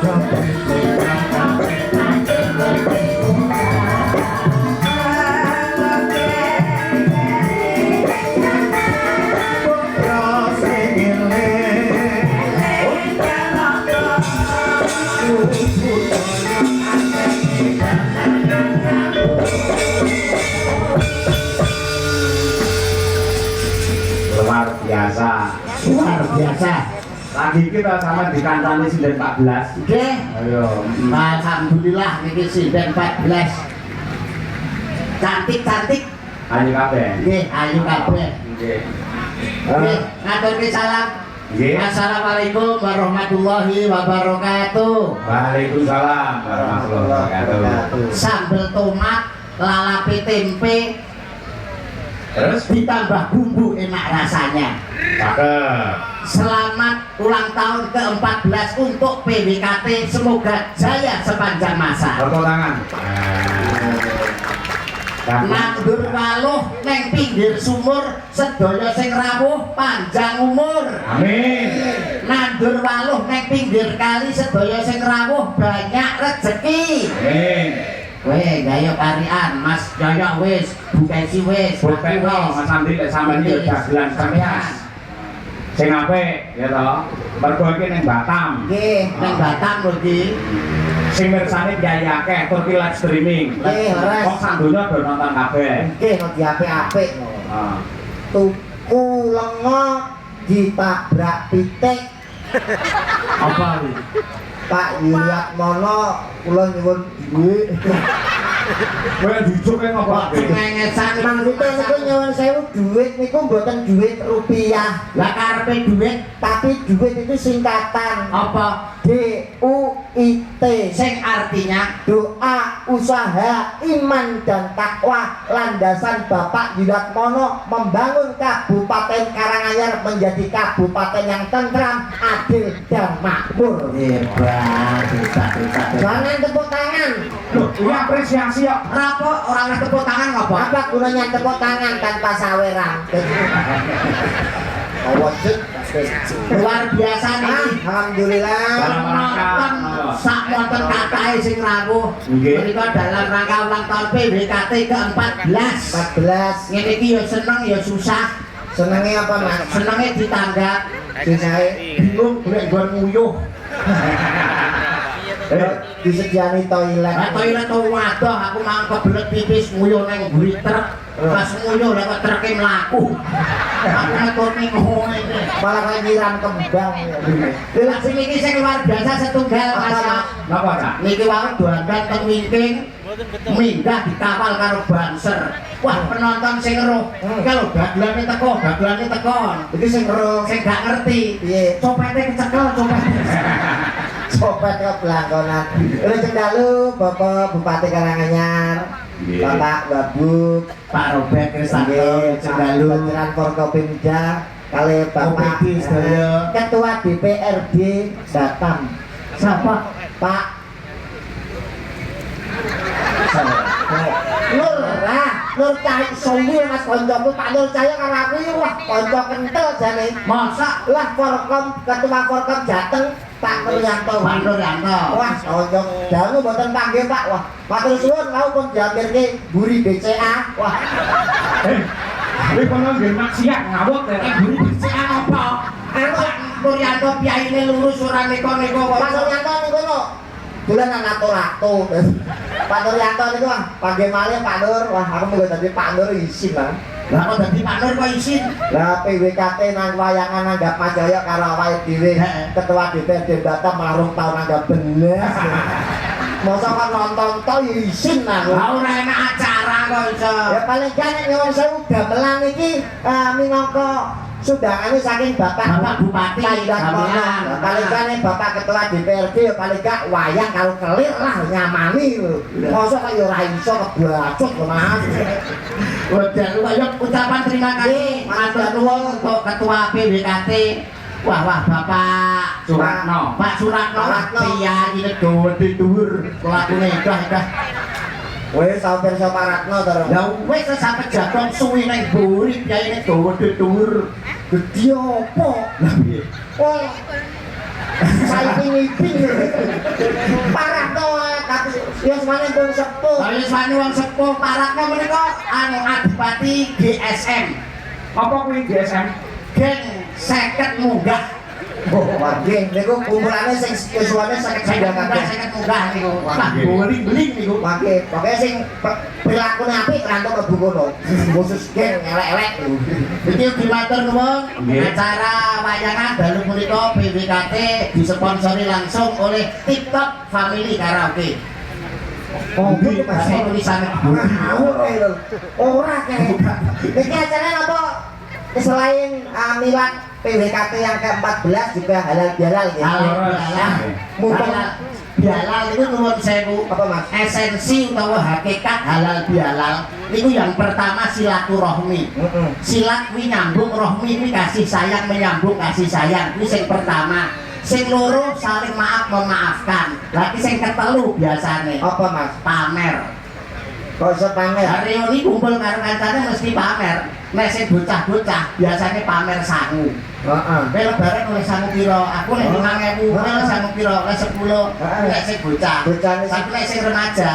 Luar biasa. Lagi kita sama di kancane sinden 14. Nggih. Ayo. Alhamdulillah niki sinden 14. Cantik-cantik. Ayo kabeh. Nggih, ayu kabeh. Nggih. Nggih, ngaturke salam. Nggih. Assalamualaikum warahmatullahi wabarakatuh. Waalaikumsalam warahmatullahi wabarakatuh. Sambel tomat, lalape tempe, Terus ditambah bumbu enak rasanya. cakep. Selamat ulang tahun ke-14 untuk PWKT, semoga jaya sepanjang masa. Foto tangan. Nandur waluh neng pinggir sumur, sedaya sing rawuh panjang umur. Amin. Nandur waluh neng pinggir kali, sedaya sing rawuh banyak rezeki. Amin. Weh, gaya karian, Mas Joyo wis, Bukesi wis, Bukti no, Mas Andi lek sampean iki dagelan sampean. Sing apik ya to. Mergo iki ning Batam. Nggih, neng Batam lho iki. Sing mirsani kiai akeh tur ki live streaming. Nggih, leres. Wong sak donya do nonton kabeh. Nggih, kok diapik-apik. Ah. Tuku lenga ditabrak pitik. Apa iki? Pak Yuliat Mono, kula nyuwun dhuwit. Kowe dijuke ngopo? Pengengesan maksudnya niku nyuwun sewu dhuwit niku mboten dhuwit rupiah. Lah karepe dhuwit, tapi dhuwit itu singkatan. Apa? DUIT sing artinya doa, usaha, iman dan takwa landasan Bapak Yuliat Mono membangun Kabupaten Karanganyar menjadi kabupaten yang tentram, adil dan makmur. Hebat, hebat. Jangan tepuk tangan. Loh, ini apresiasi kok. Rapo orang tepuk tangan ngopo? Apa gunanya tepuk tangan tanpa saweran? Luar biasa nih. Alhamdulillah. Dalam rangka sak wonten katahe sing rawuh. Menika dalam rangka ulang tahun PWKT ke-14. 14. Ngene iki ya seneng ya susah. Senenge apa, Mas? Senenge ditanggap. Dinae bingung golek nggon nguyuh. Disediani toilet. Nah, toilet to waduh aku mang kebelet pipis nguyuh nang mburi truk. Pas nguyuh lek kok truke mlaku. Aku ngetutne ngene. Malah kaya nyiram kembang. Lha sing iki sing luar biasa setunggal Mas. Napa, Cak? Niki wae doandan teng wingking. Minggah dikawal karo banser. Wah, penonton sing eruh. Kalau dagelane teko. Iki sing eruh, sing gak ngerti. Piye? Copete kecekel copete. Copet ke belangkonan. Lajeng dalu Bapak Bupati Karanganyar, Bapak Babuk, Pak Robert Kristanto, lajeng dalu Pangeran Forkopimda, kali Bapak Ketua DPRD Batam. Siapa? Pak Nur cari sombi Mas koncoku Pak Nur Cahya karo aku iki wah kanca kentel jane. Masa lah Forkom ketua Forkom Jateng Pak Nuryanto. Wah kanca dangu mboten panggih Pak. Wah matur suwun kau pun diakhirke mburi BCA. Wah. Kowe kono nggih maksiat ngawut rek Mburi BCA apa? Anu Nuryanto piyaine lurus ora neko-neko kok. Pak Nuryanto niku lho dolan nang ato-ato. Pak Nuryanto niku panggih malih Pak Nur. Wah, aku mau dadi Pak Nur isin lah. Lah kok dadi Pak Nur kok isin? Lah PWKT nang wayangan nanggap Mas Joyo karo awake dhewe. Ketua DPRD Batam marung tahun nanggap belas. Masa kan nonton to isin nah. Lah ora enak acara kok iso. Ya paling gak nyuwun sewu gamelan iki minangka sundangane saking Bapak Bupati Karanganyar. Paling gak Bapak Ketua DPRD paling gak wayang karo kelir lah nyamani lho. Masa kok ya ora iso kebacut lho Mas. Udah kaya ucapan terima kasih matur nuwun untuk Ketua PWKT. Wah Bapak Suratno. Pak Suratno piye iki dhuwur lakune dah. Wes sampeyan sapa Ratno to. Ya wis sampe jadon suwi nang mburi piyaine dhuwur. Gedhi apa? Lah piye? Oh. Saiki ngiping. yuswane pun sepuh. Lah yuswane wong sepuh parakne menika anu Adipati GSM. Apa kuwi GSM? Geng 50 munggah. Wage, niku kumulane sing yuswane 50 kabeh. 50 munggah niku. Lah beling-beling niku. Wage, pokoke sing prilakune apik rantuk mlebu kono. Khusus geng elek-elek. Iki dimatur nuwun acara wayangan dalu punika BWKT disponsori langsung oleh TikTok Family Karaoke. Oh, iki Bahasa Indonesia ora kae. Iki acaranya apa? Selain milad PWKT yang ke-14 juga halal bihalal ya. Mumpung bihalal itu nuwun sewu Apa Mas? esensi utawa hakikat halal bihalal itu yang pertama silaturahmi. Silat kuwi nyambung, rohmi kuwi kasih sayang menyambung kasih sayang. Kuwi sing pertama. Sing loro saling maaf memaafkan. Lagi sing ketelu biasane Apa Mas? pamer. Kok iso pamer? Hari ini kumpul karo kancane mesti pamer. Nek sing bocah-bocah biasane pamer sangu. Heeh. Kowe lebaran oleh sangu pira? Aku nek 5.000, kowe oleh sangu pira? Oleh 10. Nek sing bocah. Tapi nek sing remaja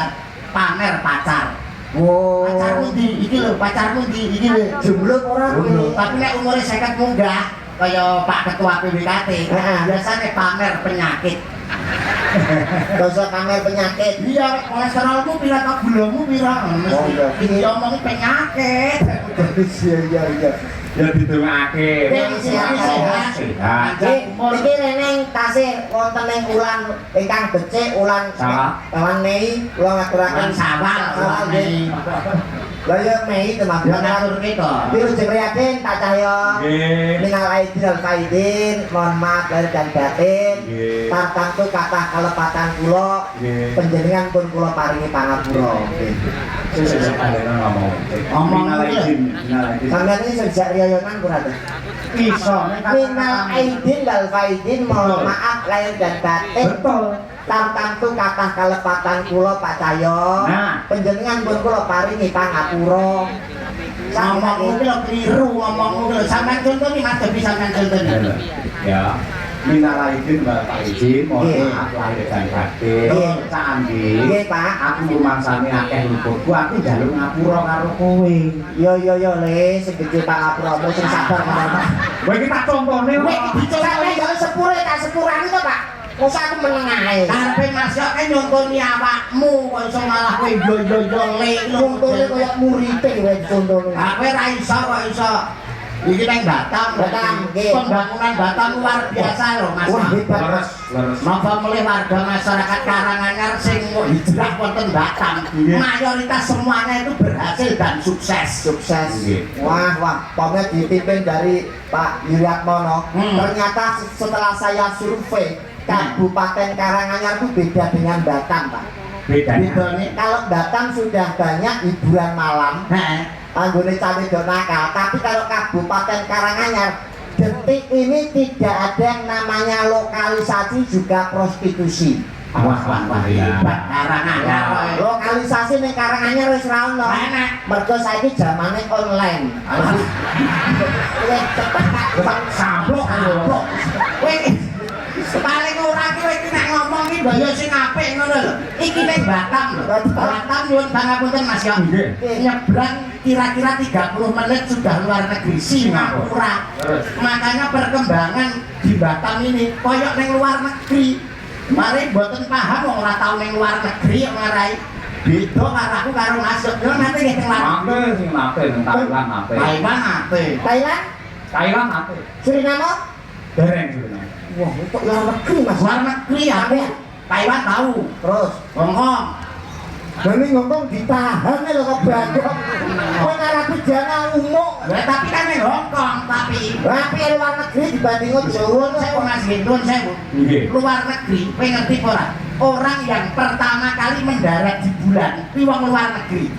pamer pacar. Oh. Pacarmu ndi? Iki lho, pacarmu ndi? Iki lho. Jumlah ora kuwi. Tapi nek umure 50 munggah kaya Pak Ketua PWKT, biasanya pamer penyakit. Gak usah pamer penyakit. Iya, kolesterolmu pira, kok gulamu pira? Mesti diomong penyakit. Iya. Ya didongake. Sehat. Iki neneng tasih wonten ing ulan ingkang becik ulan Mei kula ngaturaken Sawal nggih. Lah ya Mei teman-teman ngaturke to. Wilujeng prihatin tak cahya. Nggih. Minal aidin wal faidin, mohon maaf lahir dan batin. Nggih. Tartamtu kathah kalepatan kula, Nggih. panjenengan pun kula paringi pangapura. Ngomong lagi. Sampeyan iki sejak riyonan kurang. Iso Minal aidin wal faidin, mohon maaf lahir dan batin. Betul. Tartamtu kathah kalepatan kula Pak Cahyo. Nah. Panjenengan pun kula paringi pangapura. ngomongmu ki lho keliru ngomongmu ki lho sampean contoh nih Mas Devi sampean contoh nih. Ya. Minal aidin wal faidin, mohon maaf lahir dan batin. Candi. Nggih, Pak. Aku rumangsane akeh luputku, aku njaluk ngapura karo kowe. Yo le sing gede pangapuramu sing sabar Pak. Kowe iki tak contone Kowe iki dicontone yo sepure tak sepurane to, Pak. Mosok aku meneng ae. Karepe Mas yo kan nyontoni awakmu kok iso malah kowe yo le Contone koyo murite kowe contone. Ah kowe ra iso kok iso. Iki nang Batam, nggih. Pembangunan Batam luar biasa lho Mas. Wah, hebat. Leres. Napa mulai warga masyarakat Karanganyar sing hijrah wonten Batam, mayoritas semuanya itu berhasil dan sukses. Sukses. Nggih. Wah, pomnya dipimpin dari Pak Yuryatmono. Hmm. Ternyata setelah saya survei, Kabupaten Karanganyar itu beda dengan Batam, Pak. Bedanya. Kalau Batam sudah banyak hiburan malam, Heeh. anggone cawe do nakal, tapi kalau Kabupaten Karanganyar detik ini tidak ada yang namanya lokalisasi juga prostitusi. Wah, Hebat Karanganyar. Lokalisasi ning Karanganyar wis ra ono. Enak. Mergo saiki zamane online. Wis cepet Kak, Sablok. Kowe paling ora ki kowe iki nek ngomong iki daya sing apik ngono lho. Iki ning Batam lho. Batam nyuwun pangapunten Mas yo. Nyebrang kira-kira 30 menit sudah luar negeri Singapura. Makanya perkembangan di Batam ini koyok ning luar negeri. Mari mboten paham wong ora tau ning luar negeri kok marai. Beda karo aku karo masuk. Yo nanti nggih teng luar Nate sing nate nang Thailand nate. Taiwan ate. Thailand, Thailand nate. Suriname, Dereng sebenarnya. wah untuk luar negeri Mas. Luar negeri aku. Taiwan tahu. Terus, Hong Kong. ini ngomong ditahan lho kok bandok. Kowe ngarep pidana umum. Ya tapi kan ning Hong Kong tapi Tapi luar negeri dibanding Jawa saya Mas Gendon saya Nggih. luar negeri, kowe ngerti ora? Orang yang pertama kali mendarat di bulan kuwi wong luar negeri.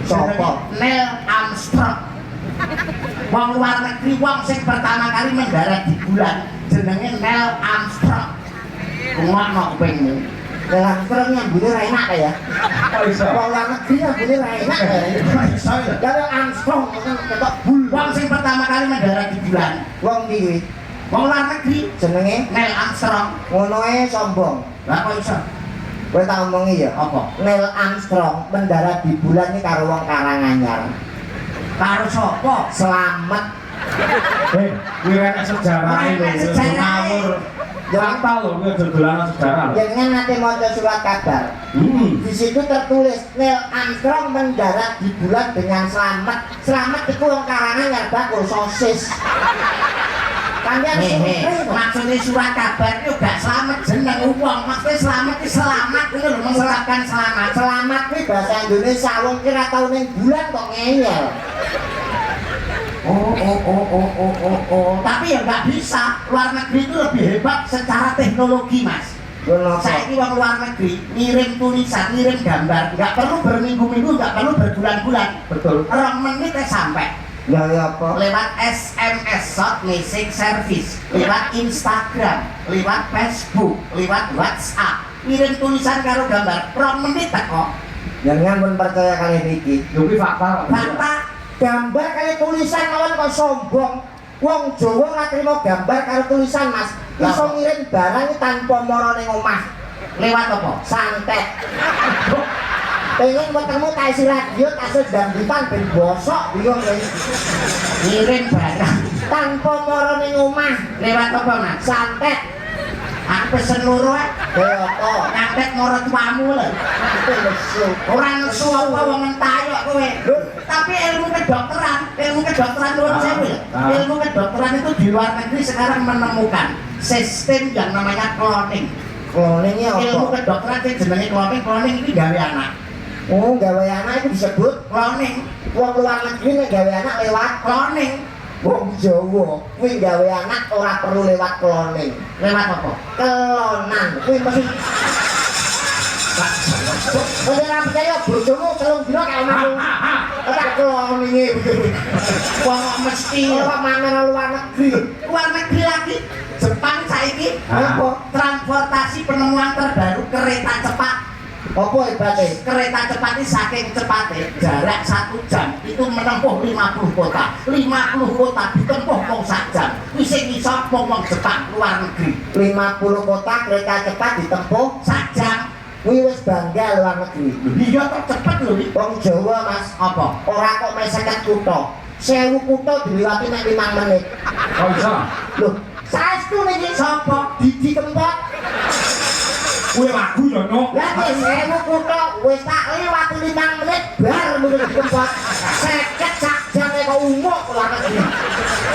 Sopo? Neil Armstrong. Wong luar negeri wong sing pertama kali mendarat di bulan jenenge Neil Armstrong. Ngono kupingmu. Dalam film yang bunyi ra enak ya. Kok iso? Wong luar negeri yang bunyi ra enak ya. Kalau Armstrong kan ketok bul. Wong sing pertama kali mendarat di bulan. Wong iki Wong luar negeri jenenge Neil Armstrong. ngono ae sombong. Lah kok iso? Kowe tak omongi ya. Apa? Neil Armstrong mendarat di bulan ini karo wong Karanganyar. Karo sapa? Selamat. Kuwi rek sejarah lho. Ngawur. Fakta lho, kuwi dolanan sejarah. Jangan nanti maca surat kabar. Di situ tertulis Neil Armstrong mendarat di bulan dengan selamat. Selamat itu wong Karanganyar bakul sosis. Kalian maksudnya surat kabar itu gak selamat jeneng uang, maksudnya selamat itu selamat itu loh, mengucapkan selamat. Selamat itu bahasa Indonesia, wong kira tau ning bulan kok ngeyel. Tapi ya nggak bisa, luar negeri itu lebih hebat secara teknologi mas. Saya ini orang luar negeri, ngirim tulisan, ngirim gambar, nggak perlu berminggu-minggu, nggak perlu berbulan-bulan. Betul. Orang menit sampai. Ya apa? Lewat SMS short message service, lewat Instagram, lewat Facebook, lewat WhatsApp, ngirim tulisan karo gambar, 2 menit kok. Jangan pun percaya kali iki. Tapi fakta. Fakta Gambar kali tulisan lawan kok sombong. Wong Jawa ora trimo gambar karo tulisan, Mas. Iso ngirim barang tanpa mara ning omah. lewat apa? Santet. Pengen ketemu kasih radio kasus dangdutan ben bosok bingung ya. Ngirim barang Tanpa mara ning omah. lewat apa mas? Santet. Aku pesen loro ae. Kaya apa? Nyantet mara tuamu lho. Itu lesu. Ora nesu apa wong entayok kowe. Tapi ilmu kedokteran nuwun sewu ya. Ilmu kedokteran itu di luar negeri sekarang menemukan sistem yang namanya cloning. Cloningnya Ilmu apa? kedokteran sing jenenge cloning iki gawe anak. Oh, gawe anak itu disebut Cloning, wong luar negeri nek gawe anak lewat cloning. wong Jawa. Kuwi gawe anak ora perlu lewat cloning. Lewat apa? Kelonan. Kuwi mesti ora percaya bojomu telung dina kaya mau. Tak cloninge. Wong mesti Ora maneh luar negeri. luar negeri lagi. Jepang saiki Apa? transportasi penemuan terbaru kereta cepat. Apa hebatnya? Kereta cepat ini saking cepatnya jarak 1 jam itu menempuh 50 kota. 50 kota ditempuh mau 1 jam. Wis iso wong Jepang luar negeri. 50 kota kereta cepat ditempuh 1 jam. kuwi wis bangga luar negeri. Iya kok cepet lho iki. Wong Jawa Mas, Apa? ora kok mek 50 kutha. 1000 kutha diliwati mek 5 menit. Oh iso. Loh, saestu niki sapa? Didi Kempot. Kuwi lagu ya, Nuk. Lah wis 1000 kutha wis tak liwati 5 menit bar mung Didi Kempot. 50 sak jam kok umuk luar negeri.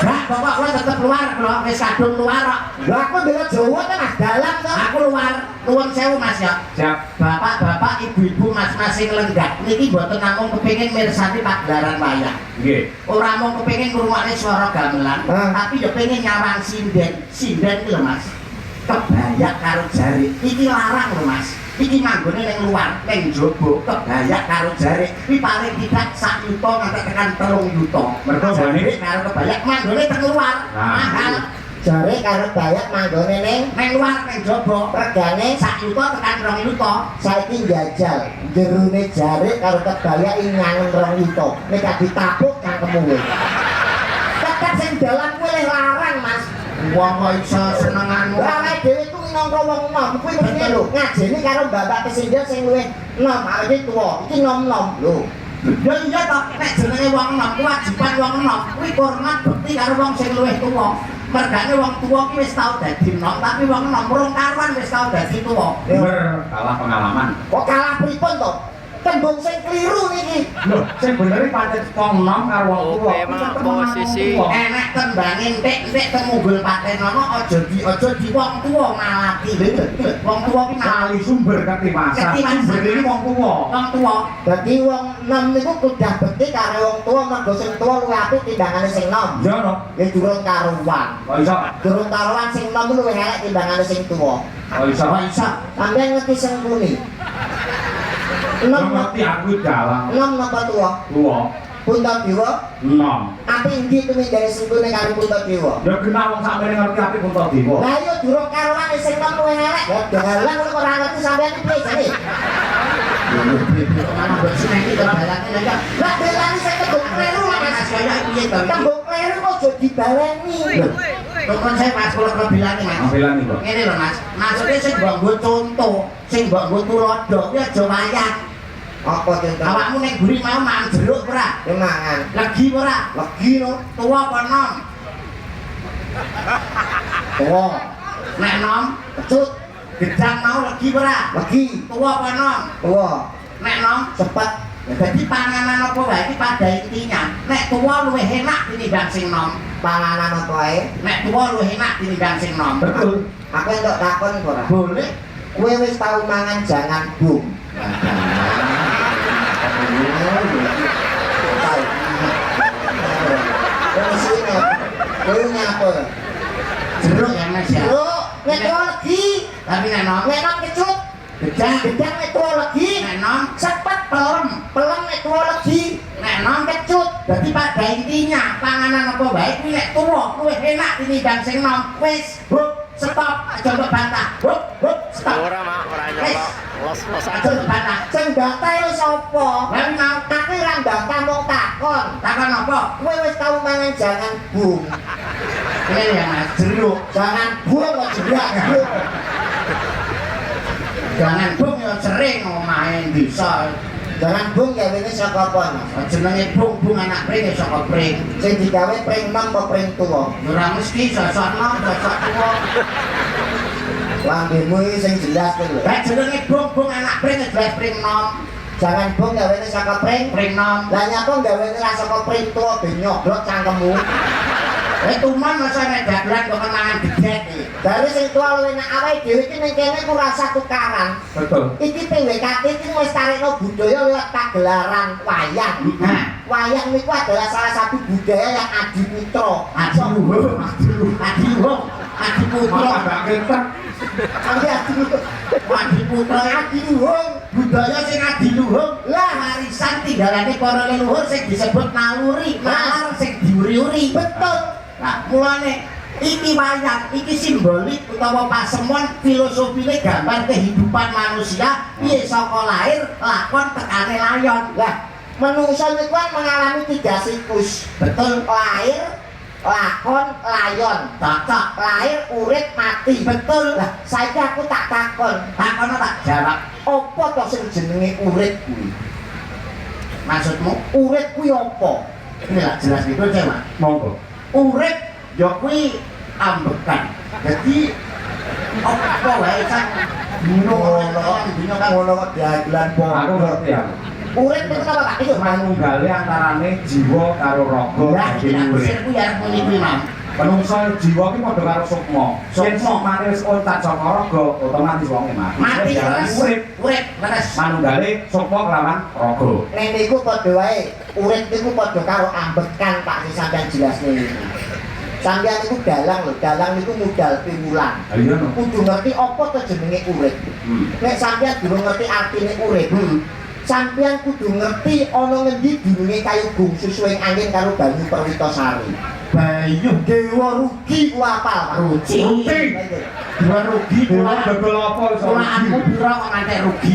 Nah, bapak kula tetep luar kula wis kadung luar kok. Lah aku bela Jawa kan Mas dalam to. Aku luar. Nuwun sewu Mas ya. Siap. Bapak-bapak, ibu-ibu, mas-mas sing lenggah niki mboten namung kepengin mirsani pagelaran wayang. Nggih. Ora mung kepengin ngrungokne swara gamelan, tapi ya pengen nyawang sinden. Sinden iki lho Mas. Kebaya karo jari. Iki larang lho Mas. Iki manggone ning luar, ning njaba kebaya karo jari. Iki paling tidak 1 yuta nganti tekan 3 yuta. Mergo jane karo kebaya manggone teng luar. Mahal. Jare karo Dayak manggone ning Ning luar ning njaba regane 1 yuta tekan 2 yuta. saiki njajal jerone jare karo kebaya inyangen 2 yuta. Nek gak ditapuk cangkemmu kowe. Tetep sing dalan kuwi leh larang, Mas. Wong kok iso senenganmu. Lah awake dhewe ku minangka wong nom, kuwi mesti lho ngajeni karo mbak-mbak pesindel sing luwih nom, awake tuwa. Iki nom-nom lho. Ya iya toh, nek jenenge wong enom, kewajiban wong enom kuwi hormat bekti karo wong sing luwih tuwa. Mergane wong tuwa ki wis tau dadi enom, tapi wong enom urung karuan wis tau dadi tuwa. Bener, kalah pengalaman. Kok kalah pripun to? Tembung sing kliru niki. Lho, sing bener iki pancen wong nom karo wong tuwa. Oke, Mak, posisi. Enek tembange entik-entik temunggul patenono aja di wong tuwa malati. Wong tuwa ki Kali sumber ketimasan. Ketimasan. Sumber iki wong tuwa. Wong tuwa. Dadi wong nom niku kudah bekti karo wong tuwa mergo sing tuwa luwih apik timbangane sing nom. Iya, Nuk. Ya durung karuan. Kok iso? Durung karuan sing nom luwih elek timbangane sing tuwa. Kok iso? Kok iso? Sampeyan ngerti sing muni. Nom Nom ngerti aku dalang. nom napa tuwa? Tuwa. Puntadewa. Nom. Api ndi tumindake sungkune karo Puntadewa? Ya kena wong sampeyan ngerti apik Punta Dewa. Lah yo durung karuan sing nom luwih elek. Ya dalan kok ora ngerti sampeyan iki piye jane? Mana mbok sineki kebalane lha. Lah delani sing tembung kleru Mas. Mas kaya piye to? Tembung kleru kok aja dibaleni. Tukun saya Mas kula bilangin Mas. Ambilan nih, Pak. Ngene lho Mas, maksudnya sing mbok nggo contoh, sing mbok nggo tulodo kuwi aja wayah. Apa contoh? Awakmu ning guri mau mangan jeruk ora? Ya mangan. Legi ora? Legi no. Tuwa apa nom? Tuwa. Nek nom, Kecut. gedang mau legi ora? Legi. Tuwa apa nom? Tuwa. Nek nom, Cepet. jadi panganan apa wae iki pada intinya nek tuwa luwih enak tinimbang sing nom. Panganan apa ae? Nek tuwa luwih enak tinimbang sing nom. Betul. Aku entuk takon ora? Boleh. Kowe wis tau mangan jangan bung. Kowe nyapa? Jeruk ya Mas ya. Jeruk, nek tuwa legi. Tapi nek nom, Nek nang kecut. gedang, Gedang nek tuwa legi. nek nom, Cepet pelem. pelem nek tuwa legi. Nek nom kecut. Jadi pada intinya panganan apa wae kuwi nek tuwa luwih enak tinimbang sing nom. Wis, stop, aja mbok bantah. Stop. Ora mak, ora Wis, nyoba. Los aja aja. mbok bantah. Sing data yo sapa? Lah mau Aku ora data mau takon. takon apa? Kowe wis tau mangan jangan bung. Ini ya Mas, jeruk. Jangan bung kok jerak. Jangan bung ya sering main bisa. Jangan bung ya ini saka apa? Jenenge bung anak pring ya saka pring. Sing digawe pring nom apa pring tuwa? Ora mesti sosok nom, sosok tuwa. Lambemu iki sing jelas kuwi lho. Lah jenenge bung anak pring ya jelas pring nom. Jangan bung gawe ini saka pring. Pring nom. Lah nyapa gawe ini ra saka pring tuwa ben nyobrok cangkemmu. Tuman masa nek dagelan kok mangan gedhet iki. Dari sing tuwa luwih nek awake dhewe iki ning kene ku rasa tukaran. Betul. Iki PWKT iki wis tarikno budaya lewat pagelaran wayang. Nah, Wayang niku adalah salah satu budaya yang adiputra. adi putra, Mama gak ketek. Sampai adiluhung. adi putra Adiluhung. budaya sing adi luhung lah warisan tinggalane para leluhur sing disebut naluri, nalar sing diuri-uri. Betul. Nah, mulane iki wayang, iki simbolik utawa pasemon filosofine gambar kehidupan manusia piye saka lahir lakon tekane layon. Lah, menungso niku kan mengalami 3 siklus. Betul. Lahir, lakon, layon. Cocok. Lahir, urip, mati. Betul. Lah, saiki aku tak takon, Takono tak jawab. apa to sing jenenge urip kuwi? Maksudmu? Urip kuwi apa? Ini lah jelas gitu aja, Mas. Monggo. Urip ya kuwi ambekan. Jadi apa wae sak dino kan Ngono kok dagelan Aku ngerti ya. Urip itu apa Pak? Itu Manunggali antarane jiwa karo raga lah dadi kita urip. kusir ku ya muni kuwi, Mas. Menungso jiwa ki padha karo sukma. Yen Sukma. sukmane wis otak saka raga, otomatis wonge mati. Mati Jalane terus. urip. Urip terus. Manunggali sukma kelawan raga. ning niku padha wae. Urip niku padha karo ambekan Pak sing sampeyan jelasne niku. Sampeyan niku dalang lho, dalang niku modal piwulan. Ha iya no. Kudu ngerti apa to jenenge urip. Nek sampeyan durung ngerti artine urip, sampeyan kudu ngerti ana ngendi dununge kayu gungsu suwing angin karo banyu perwitasari. Bayu Dewa rugi ku apal Pak. rugi. Dua rugi kula dodol apa iso Kula aku rugi. pira kok ngantek rugi.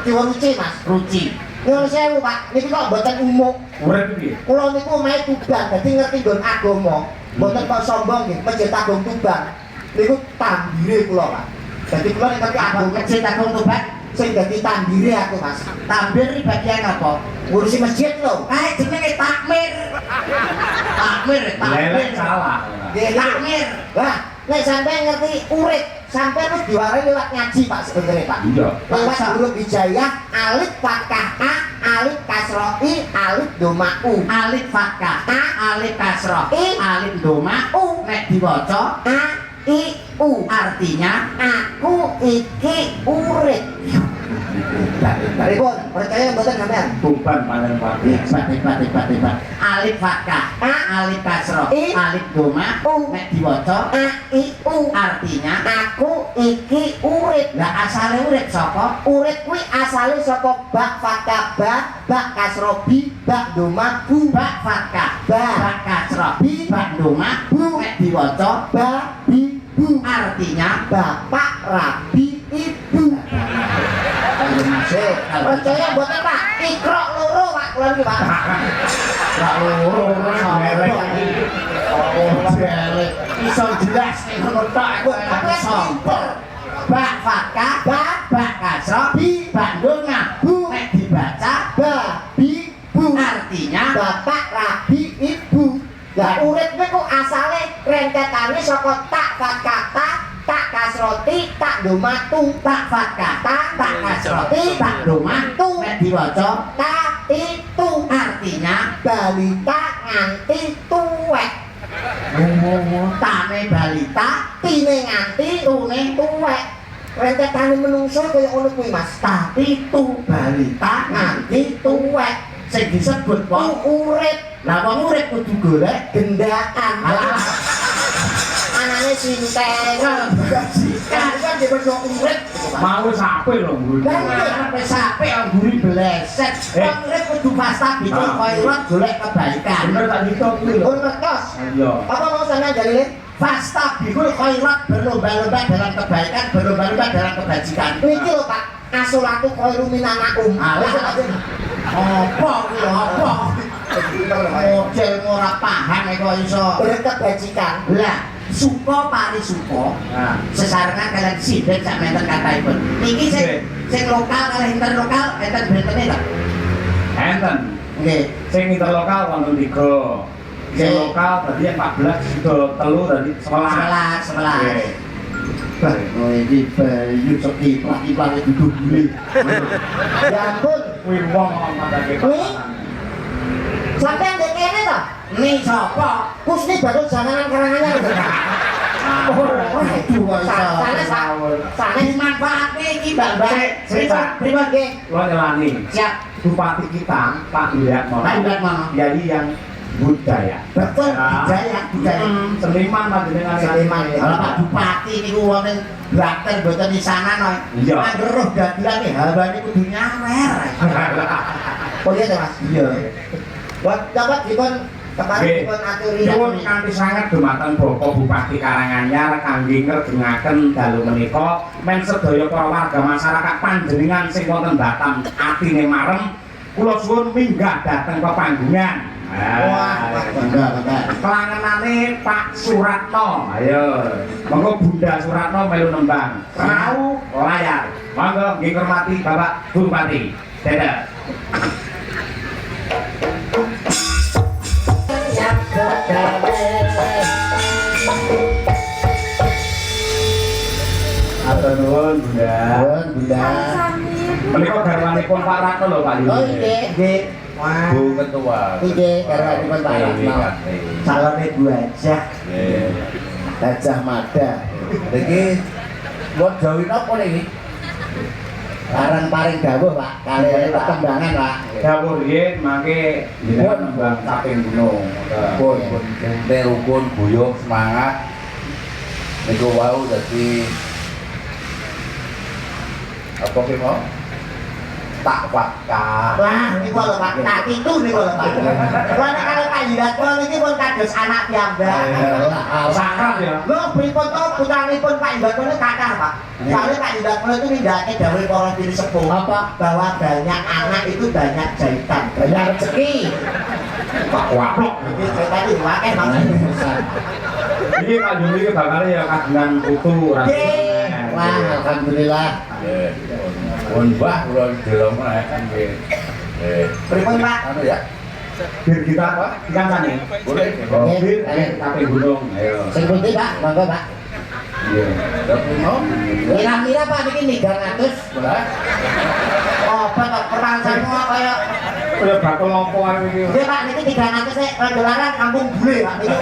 Dewa rugi Mas. Rugi. Nyuwun sewu Pak, niki kok mboten umum. Urip iki. Kula niku omahe Tuban, dadi ngerti nggon agama. Mboten kok sombong nggih, Masjid Agung Tuban. Niku tambire kula, Pak. Dadi kula nek ngerti Aku agama kecil takon tobat. sing dadi tambire aku, Mas. Tampil di bagian apa? Ngurusi masjid lho. Kae jenenge takmir. Takmir, Lelek takmir. salah. Nggih, niku. Takmir. Lah, nek sampeyan ngerti urip, sampeyan wis diwarai lewat ngaji, Pak, sebenarnya, Pak. Iya. Lewat huruf hijaiyah, alif fathah a, alif kasroh i, alif doma u. Alif fathah, alif kasroh, I. alif doma, U. nek diwaca A, I, U. artinya Aku iki urip. Pripun? Percaya mboten sampean? Tuban paling pati. hebat. Alif fathah, A. alif kasroh, I. alif doma, U. nek diwaca A, I, U. artinya Aku iki urip. lah asale urip saka Urip kuwi asale saka bak fathah ba, bak kasroh bi, bak doma bu, bak fathah, Ba. bak kasroh, Bi. bak doma, Bu. nek diwaca ba, bi, bu. artinya Bapak, rabi, ibu. Percaya mboten Pak? Ikrok loro Pak, kula niki Pak. gak loro Melek. Oh, jelek. iso jelas ning ngono tok aku Apa sampo. Bak fatkah, bak kasroh, Bandung ngabu nek dibaca babi bu artinya bapak rabi ibu. Lah urip kuwi kok asale rentetane saka tak kata tak kasroti tak domatu tak fatkah, tak kasroti, tak domatu nek diwaca tak itu artinya balita nganti tuwek tame balita tine nganti tune tuwek rentetane menungso kaya ngono kuwi Mas. tapi tu balita nganti tuwek sing disebut wong urip lah wong urip kudu golek gendaan alah anane sinteng kan dipedho urip mau sampe lho nggur. sampe sampe angguri bleset wong urip kudu pasta bikin khairat golek kebaikan Bener tak hitung kuwi lho. pun ngertos Iya. apa mau sampean dalile pasta bikin khairat berlomba-lomba dalam kebaikan berlomba-lomba dalam kebajikan niki lho Pak asolatu khairu minanakum alah apa kuwi apa model ora paham kok iso berkebajikan lah suka pari suka Nah, sesarengan kalian sidet sak menten kataipun niki sing lokal kalih interlokal enten bentene lho enten. nggih Sing interlokal wonten 3. Sing lokal tadi 14 sudah telu tadi 11. 11 Oh ini bayu seki plaki-plaki duduk gini ya ampun Kuwi wong ngomongake Kuwi? sampean ndek kene to ini sapa? Kusni baru janganan karangannya lho sana dimanfaatke iki mbak-mbak terima nggih Lo nyelani siap Bupati kita Pak Wiratmono. Pak Wiratmono. Jadi yang budaya. betul Ya. budaya Seniman panjenengan Seniman, ya. kalau Pak Bupati niku wonten brakter mboten di sana no Iya. angger roh dagelan iki hawane kudu nyawer oh iya Mas Iya. buat dapat dipun kemarin Nggih. dipun aturi Nyuwun kanthi sanget dumateng Bapak Bupati Karanganyar kangge ngredengaken dalu menika men sedaya para warga masyarakat panjenengan sing wonten Batam atine marem kula suwun minggah dhateng pepanggungan. Wah, bangga Kelangenane Pak Suratno. Ayo. Monggo Bunda Suratno melu nembang. Perahu layar. Monggo nggih ngurmati Bapak Bupati. Dadah. Atur nuwun Bunda. Bunda Menika garwanipun Pak Ratno lho Pak Yuni. oh nggih nggih wah Bu Ketua. nggih garwanipun Pak Ratno calone Bu Hajah Hajah Mada Iki buat jauhin apa nih? barang paring dawuh Pak kali perkembangan Pak Dawuh riyen mangke jenengan nembang kaping gunung. Pun ente rukun guyub semangat. Niku wau dadi apa ki mau? Tak wakka. wah niku lho Pak tak itu niku lho Pak lha nek kali Pak Yudatno niki pun kados anak piyambak Sakrap ya. lho pripun to putranipun Pak Yudatno niku kathah Pak soalnya Pak Yudatno itu nindakake dawuh para diri sepuh apa bahwa banyak anak itu banyak jahitan banyak rezeki Pak Waplok. iki jahitan itu akeh Mas Iki Pak Yuni iki bakal ya kagungan putu ora. Nggih. Wah, alhamdulillah. Nggih. Pun Mbah kula delok nek nggih. Pripun Pak? Anu ya. Bir kita apa? Dikancani. Boleh. Oh, bir kaping gunung. Ayo. Sing putih Pak, monggo Pak. Iya. Tapi mau. Kira-kira Pak niki 300. Boleh. Apa kok perang semua kaya Kaya bakal opo arep iki. Nggih Pak niki 300 nek rondolaran kampung bule Pak niki.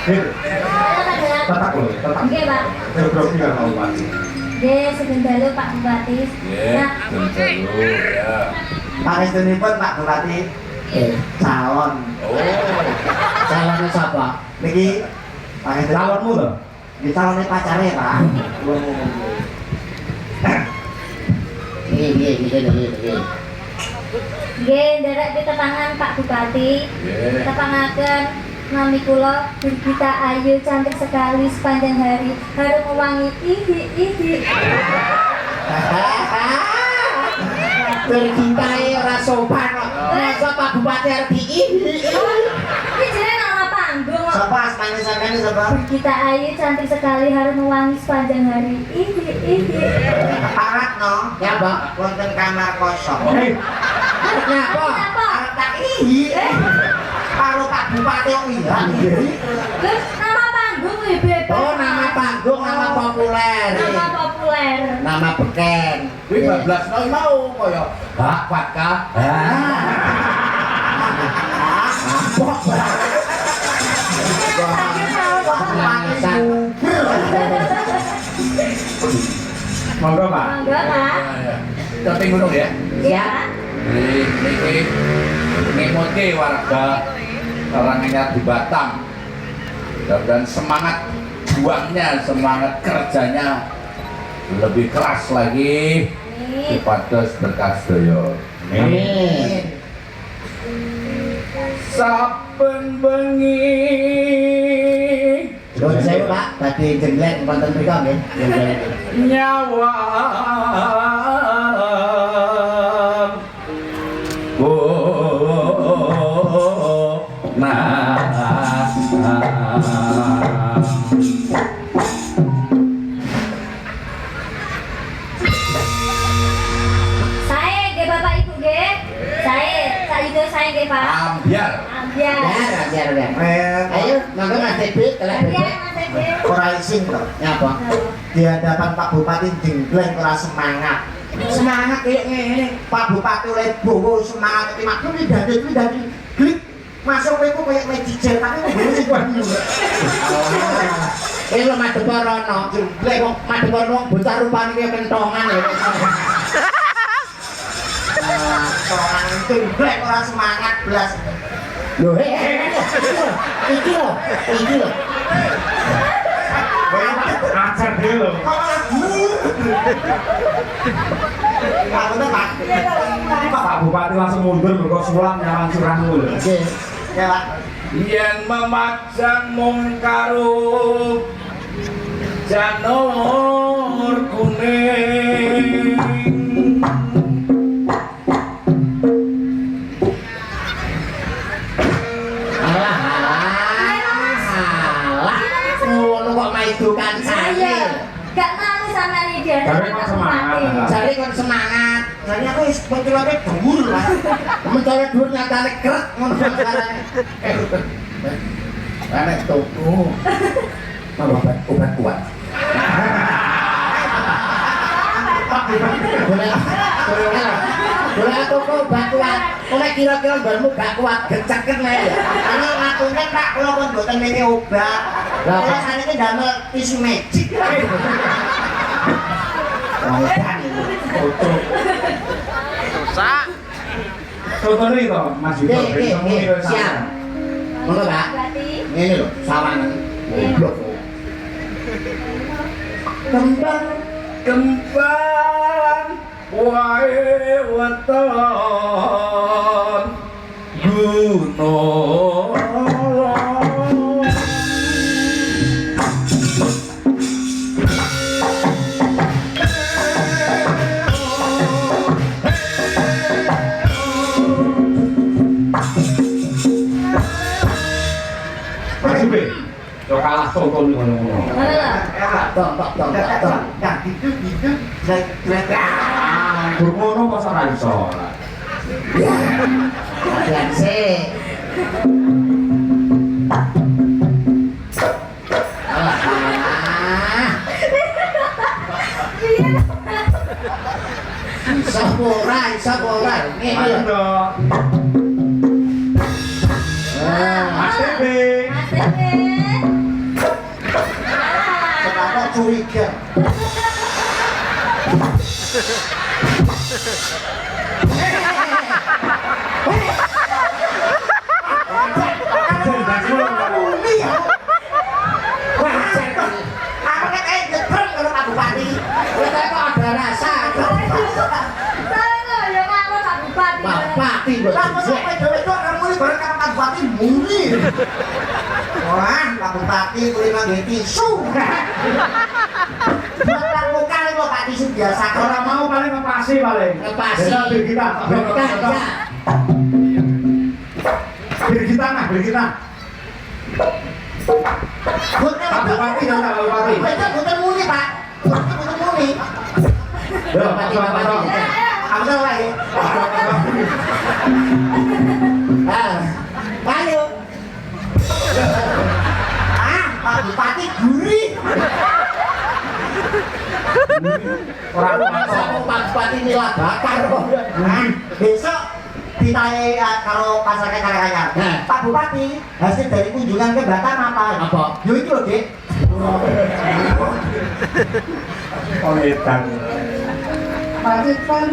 Bir. Tetap lho, tetap. Oke Pak. Grogi kan mau Pak. Oke, sebentar dulu Pak Bupati. Nggih. Nah, Dulu ya. Pangestunipun Pak Bupati calon. Oh. Calonnya siapa? Niki pangestunipun Calonmu lho. di calonnya pacare Pak. Iya. Nggih, nderek pitetangan Pak Bupati. Nggih. Tepangaken nami kula Birgita Ayu cantik sekali sepanjang hari. Harum mewangi ihi. Bercintai ora sopan kok. Masa Pak Bupati arep Ini jenenge nama panggung kok. Sapa asmane sampeyan sapa? Brigita Ayu cantik sekali harum mewangi sepanjang hari. Parat no. Ya, Mbak. Wonten kamar kosong. Kenapa? Arep tak ihi. Karo Pak Bupati kok iya. Terus nama panggung kuwi bebas. Oh, nama panggung, nama populer. Nama populer. Nama beken. Kuwi bablas mau kaya hak Fatkah. Monggo Pak. Monggo, Pak. Tapi ngono ya. Ya. Niki ngemutke warga Karanganyar di Batam. Dan semangat juangnya, semangat kerjanya lebih keras lagi supados berkah sedaya. Amin. Saben bengi Nuwun sewu, Pak. Tadi jengglek wonten mriku nggih. nyawa Saya nggih Bapak Ibu nggih. Saya nggih Pak. ambiar. Ambiar. Biar. Ayo, monggo Mas Debit kelek Ambiar bebek. Mas Ebe. Ora isin to. Nyapa? Di hadapan Pak Bupati jenggleng ora semangat. Semangat kayak ngene. Pak Bupati oleh bowo semangat iki maklum iki dadi klik. Masuk kowe kayak mejijer tapi ngene sing kuwi. Ini lo madep rono. Lek wong madep rono bocah rupane kaya kentongan ya. Orang jenggleng ora semangat blas. Lho, iki lho. Ajar dhewe lho. Aku tuh Pak. Pak Bupati langsung mundur mergo sulam nyawang curahmu lho. Nggih. Ya Pak. Yen memajang mung karo janur kuning. Ngono kok maidukan saya. Gak tahu sama ini dia. Tapi kok semangat, Pak? Jare kon semangat. Jadi aku wis penculane dhuwur Pak. Mencari dhuwur nyatane krek ngono carane. Ana tuku. Obat kuat. Boleh aku kok obat kuat. Oleh kira-kira banmu gak kuat geceken ae ya. Ini ngatunkan Pak, kalau pun buatan ini obat. Lah, Saya Pak. saat ini damel tisu magic. Obat itu. Contohnya itu Mas Yudo. Siap. Monggo Pak. Berarti Ini lho, sawangan. Goblok. Kembang Kembang wae weton gunung. Mas Yudo. Yo kalah contoh ngono-ngono. mana lah? Tok. yang hidup jelek. Ngono kok ora iso. Latihan sih. Alah. Sabora. Ngene lho. Ayo. Mas Tebe. Mas Ebe. Kenapa curiga? Muli ya. Wajar. Aku kan kayak nyebrang kalau Pak Bupati. Kita kok ada rasa. Saya kok ya ngaku Pak Bupati. Bupati lho. Lah kok sampai dewe-dewe orang muli bareng karo Pak Bupati muli. Wah, Pak Bupati kuwi nganggo tisu. Buat muka kok Pak tisu biasa. Orang mau paling ngepasi paling. Ngepasi. Bisa bir kita. Berkah ya. Bir kita. Pak Bupati dan Pak Bupati. Bukan muni Pak. Bukan muni. Yo, Pak Bupati. Aku tahu lagi. Ayo. Pak Bupati gurih. Orang Pak Bupati nila bakar. Besok ditanya kalau pasarnya Karanganyar. Pak Bupati, hasil dari kunjungan ke Batam apa? Apa? Yo itu loh, Dek. Oh, edan. Pacitan.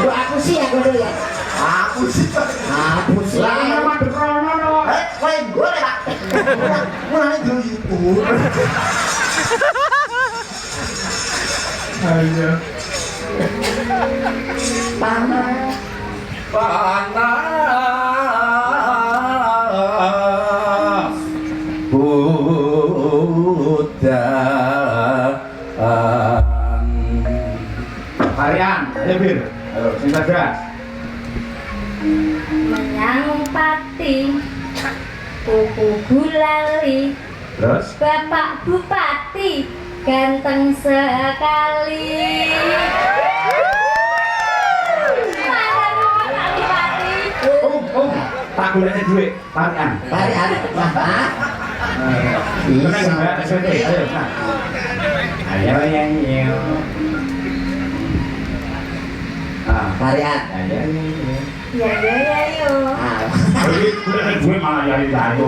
Aku sih ya gue ya. Aku sih. Lah nama dekrono no. Kowe gue lah. Mulane dulu YouTube. Ayo. Panas. Harian, ayo Bir. Ayo, singkat gas. Menyang pati Pupu Gulali Terus? Bapak Bupati ganteng sekali. Mana Bapak Bupati? Tak boleh duit, harian. Harian. Tenang Mbak, SPT, ayo. Ayo nyanyi. Harian. Ayo nyanyi. Ya yo. Jadi gue malah nyari tahu.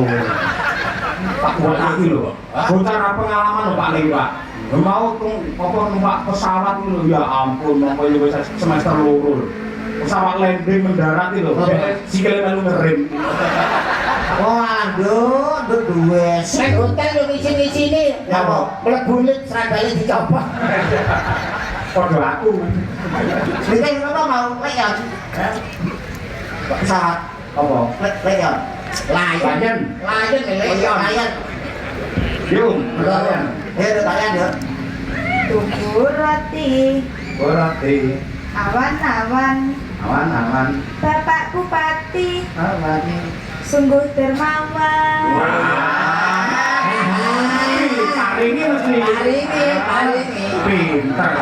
Pak buat aku loh. Bicara pengalaman loh Pak Lagi Pak. Mau tuh apa numpak pesawat itu ya ampun mau itu bisa semester lurus. Pesawat landing mendarat itu. Sikile melu ngerem. Oh aduh, duwe. Nek hotel yo ngisi-ngisini. Ya kok mlebu lit seragale dicoba. Padha aku. Nek ngono mau leyon. Pesawat Apa? leyon. Layan. Layan leyon. Yuk, Layan. Layan yo. Tuku roti berarti awan-awan awan-awan Bapak Bupati awan. sungguh dermawan. Hari ini mesti. Hari ini. Pintar.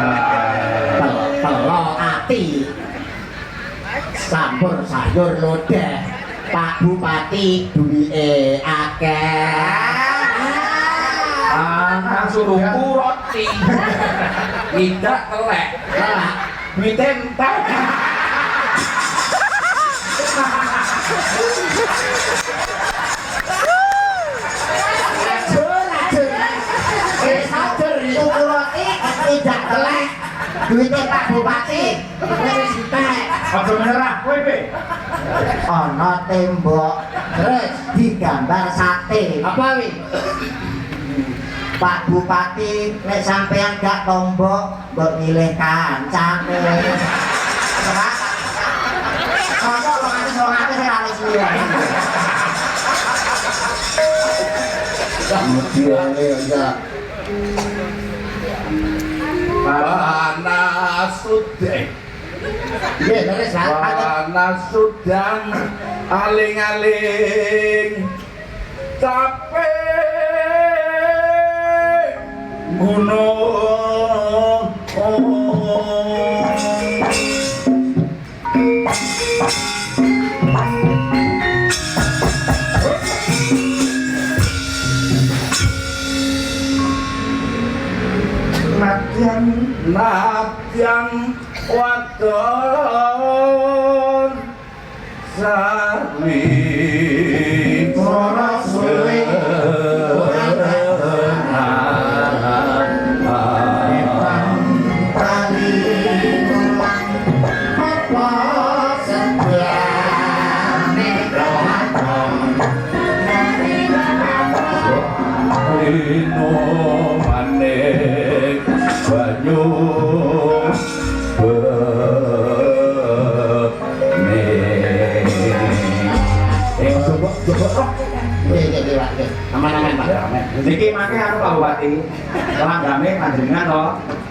Telo ati. Sampur sayur lodeh. Pak Bupati duwike akeh. Suruh roti. Tidak telek. Mitempak. Tidak telek. Duitnya Pak Bupati wis entek. Aja menyerah, kowe Be. Ana tembok terus digambar sate. Apa wi? Pak Bupati nek sampean gak tombok mbok milih kancane. Kok ora wis milih. Kemudian ya Panas sudah, iya terus lah. panas sudah, aling-aling capek gunung. Nadyan wadon Sarwi Ora suwe Ino manik banyu aman-aman Pak. Niki make anu Pak Bupati. Langgame panjenengan to.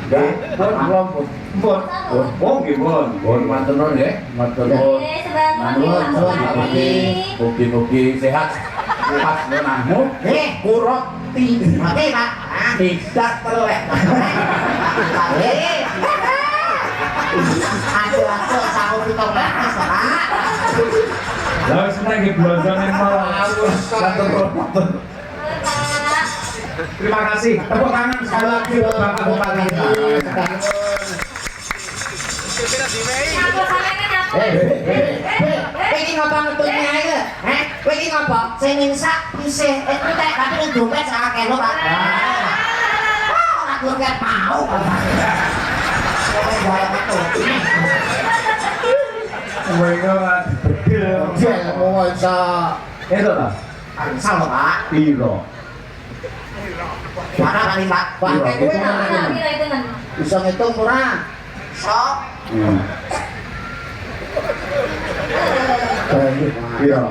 Nggih, pun. Oh, nggih pun. Pun matur nuwun nggih. Matur nuwun. Sebangun Pak Bupati. Mugi-mugi sehat. Pas menamu. Kurang tinggi. Oke Pak. Tidak telek. Aduh, sahur pitung ratus Pak. Lah wis nek nggih blonjone mau. Matur nuwun. Terima kasih. Tepuk tangan sekali lagi buat Bapak Bupati. Aku sampeyan aku. Kowe iki ngapa ngetutnya ae? Kowe iki ngapa? Sing ngsak isih entek tapi ning dompet sak akeh lho, Pak. Ora dompet mau. Kowe kok bedil. Jel mau iso Itu to. angsal lho, Pak. Piro? Mana kali, Pak? Pakai kowe Nah, nang. itu kan. Bisa ngitung ora? Sok. Piro?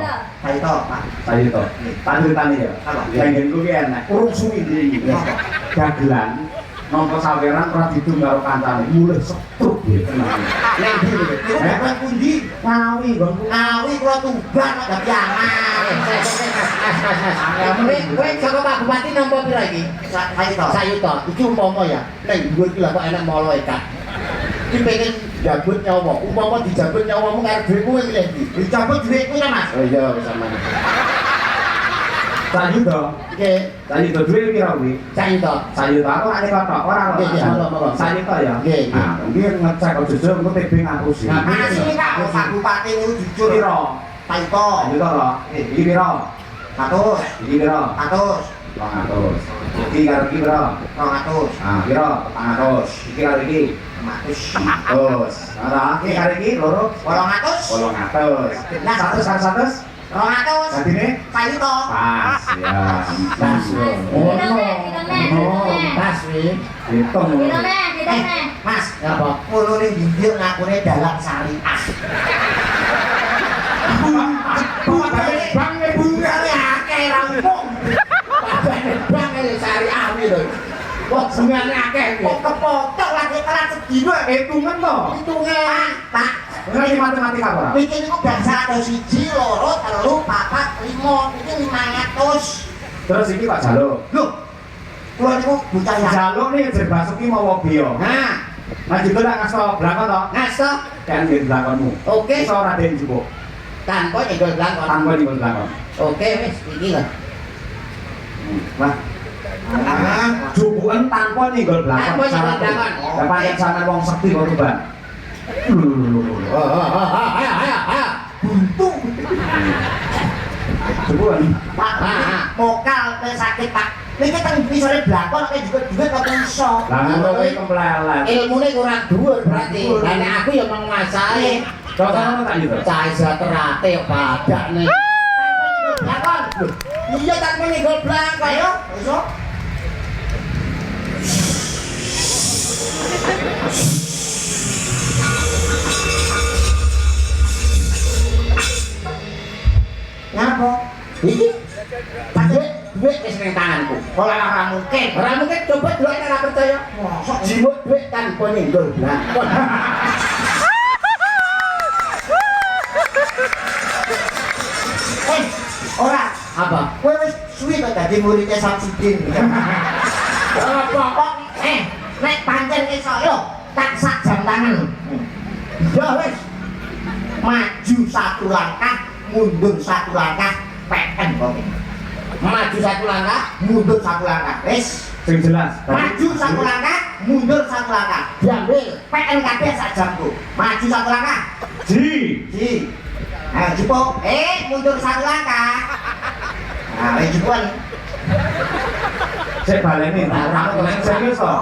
Ayo to, Pak. Sayu to. Tak critani ya. Apa? Langgenku ki enak. Urung suwi iki. Dagelan nampa saweran ora didum karo kancane. Mulih setruk duwe tenan. Nang ndi lho? Bukan pundi? Ngawi, Bang. Ngawi kula tuban ada piangan. Kowe saka Pak Bupati nampa pira iki? Sayuta. Iki umpama ya, ning dhuwur iki lha kok enak malaikat. Iki pengen jabut nyawa. Umpama dijabut nyawamu karo dhuwitmu kowe milih ndi? Dijabut dhuwitku ta, Mas? Oh iya, wis aman. Sayu to. Oke, Sayu to duwe piro kuwi? sayuta. Sayu to aku ane kotok ora kok. Nggih, nggih, monggo. Sayu to ya. Nggih, nggih. Nah, nggih ngecek kok jujur engko TB ngapusi. Asli Pak, Pak Bupati niku jujur. Piro? Sayuta. Sayu to lho. Iki piro? 100. Iki piro? 100. 200. Iki karo iki piro? 200. Ah, piro? 400. Iki karo iki 100. 100. Ora, iki karo iki loro 800. 800. Nah, 100 karo 100. 200. Dadine Sayuta. pas ya. Pas. Pas wi. Hitung. Kita nih. Mas, ngapa? Ngono ning bibir ngakune dalang syariah. Bang bungane akeh rampung. Padane bang syariah iki lho. Kok bungane akeh iki. Kok kepotong lagi kelas sedina Hitungan to. hitungan. Pak, Ngerti matematika ora? iki niku bangsa ada 1, 2, 3, 4, 5, iki 500. Terus iki Pak Jaluk. Loh, kula niku bocah ya. Jaluk nih jer basuki mau biyo. Nah, Maju tuh lah ngasto belakang toh. ngasto. Kan di belakangmu. Oke, Iso ora den jupuk. tanpa nyenggol belakang. Tanpa di belakang. Oke, wis iki lah. Wah. Jupukan tanpa ninggol belakang. Tanpa ninggol belakang. Lah pancen sampean wong sekti kok Tuban. Ayo. Buntu. Jupukan. Pak, mokal ke sakit, Pak. Niki teng bisore blakon nek juga kok iso. Lah ngono kuwi kemplelet. Ilmune kurang dhuwur berarti. Lah nek aku ya menguasai. Contohnya tak gitu. Cah seterate padak nih. Tanpa nyenggol blakon. Iya tanpa nyenggol blakon. Ayo, iso. Ngapa? Iki duit wis ning tanganku. Ora mungkin. Ora mungkin coba duit ora percaya. Sok jiwuk duit tanpa nyenggol blakon. Ora apa? Kowe wis suwi kok dadi muridnya Samsudin. Kok nek pancen iso yo tak sak jam tangan. Ya wis. Maju 1 langkah, mundur 1 langkah, PN kok. Maju 1 langkah, mundur 1 langkah. Wis, Sing jelas. maju 1 langkah, mundur 1 langkah. Diambil PN kabeh sak jamku. Maju 1 langkah. Ji. Ji. Ayo jupuk, mundur satu langkah. Nah, ayo jupukan. Saya baleni, serius kok.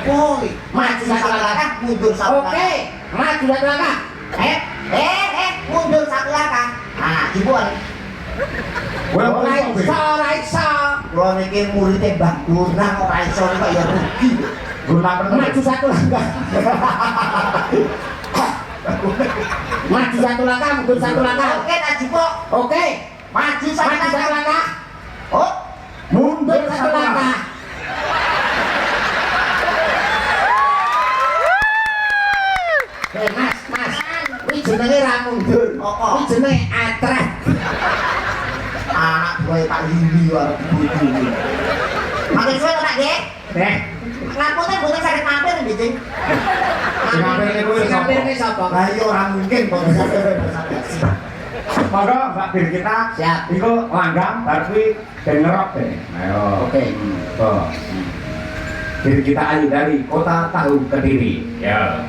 Woi, maju satu langkah, mundur satu langkah. Oke, maju satu langkah. Mundur satu langkah. Nah, jupukan. Ora iso. Kalau mikir muridnya Mbah Gunang ora iso kok ya rugi. Maju satu langkah. Maju satu langkah, mundur satu langkah. Oke, tak jupuk. Oke, Maju satu maju satu langkah. Oh, Mundur satu langkah. Mas, ini jenenge ra mundur. Ini jenenge atret. anak gue Pak Lili wae buku. Makin suwe tak nggih? Ngapunten mboten saged mampir nggih, Cing. Mampir ini sapa? Lah iya ora mungkin kok basa-basi. Monggo Mbak Bir kita. Siap. Iku langgang bar kuwi ben ngerok deh. Ayo. Oke. Tuh. Bir kita ayu dari Kota Tahu Kediri. Ya.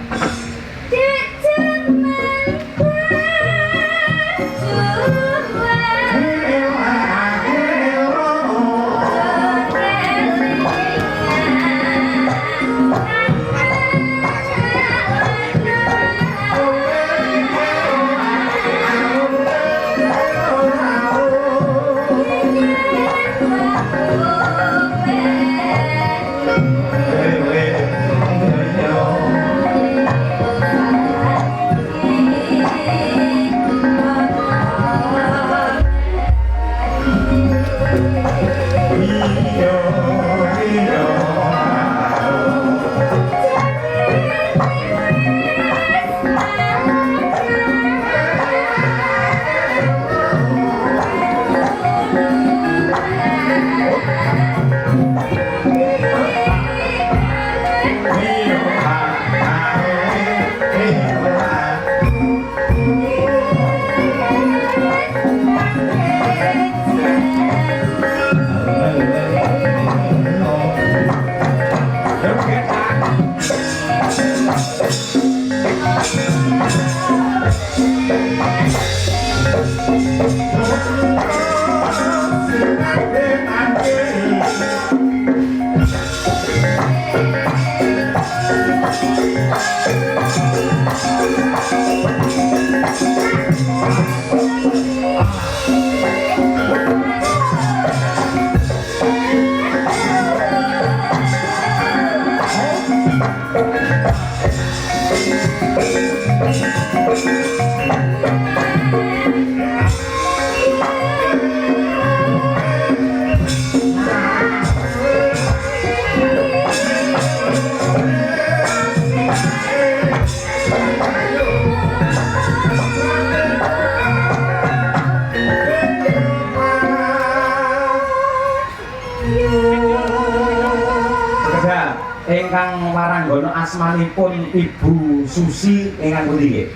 Ingkang waranggono asmanipun Ibu Susi ingkang pundi nggih?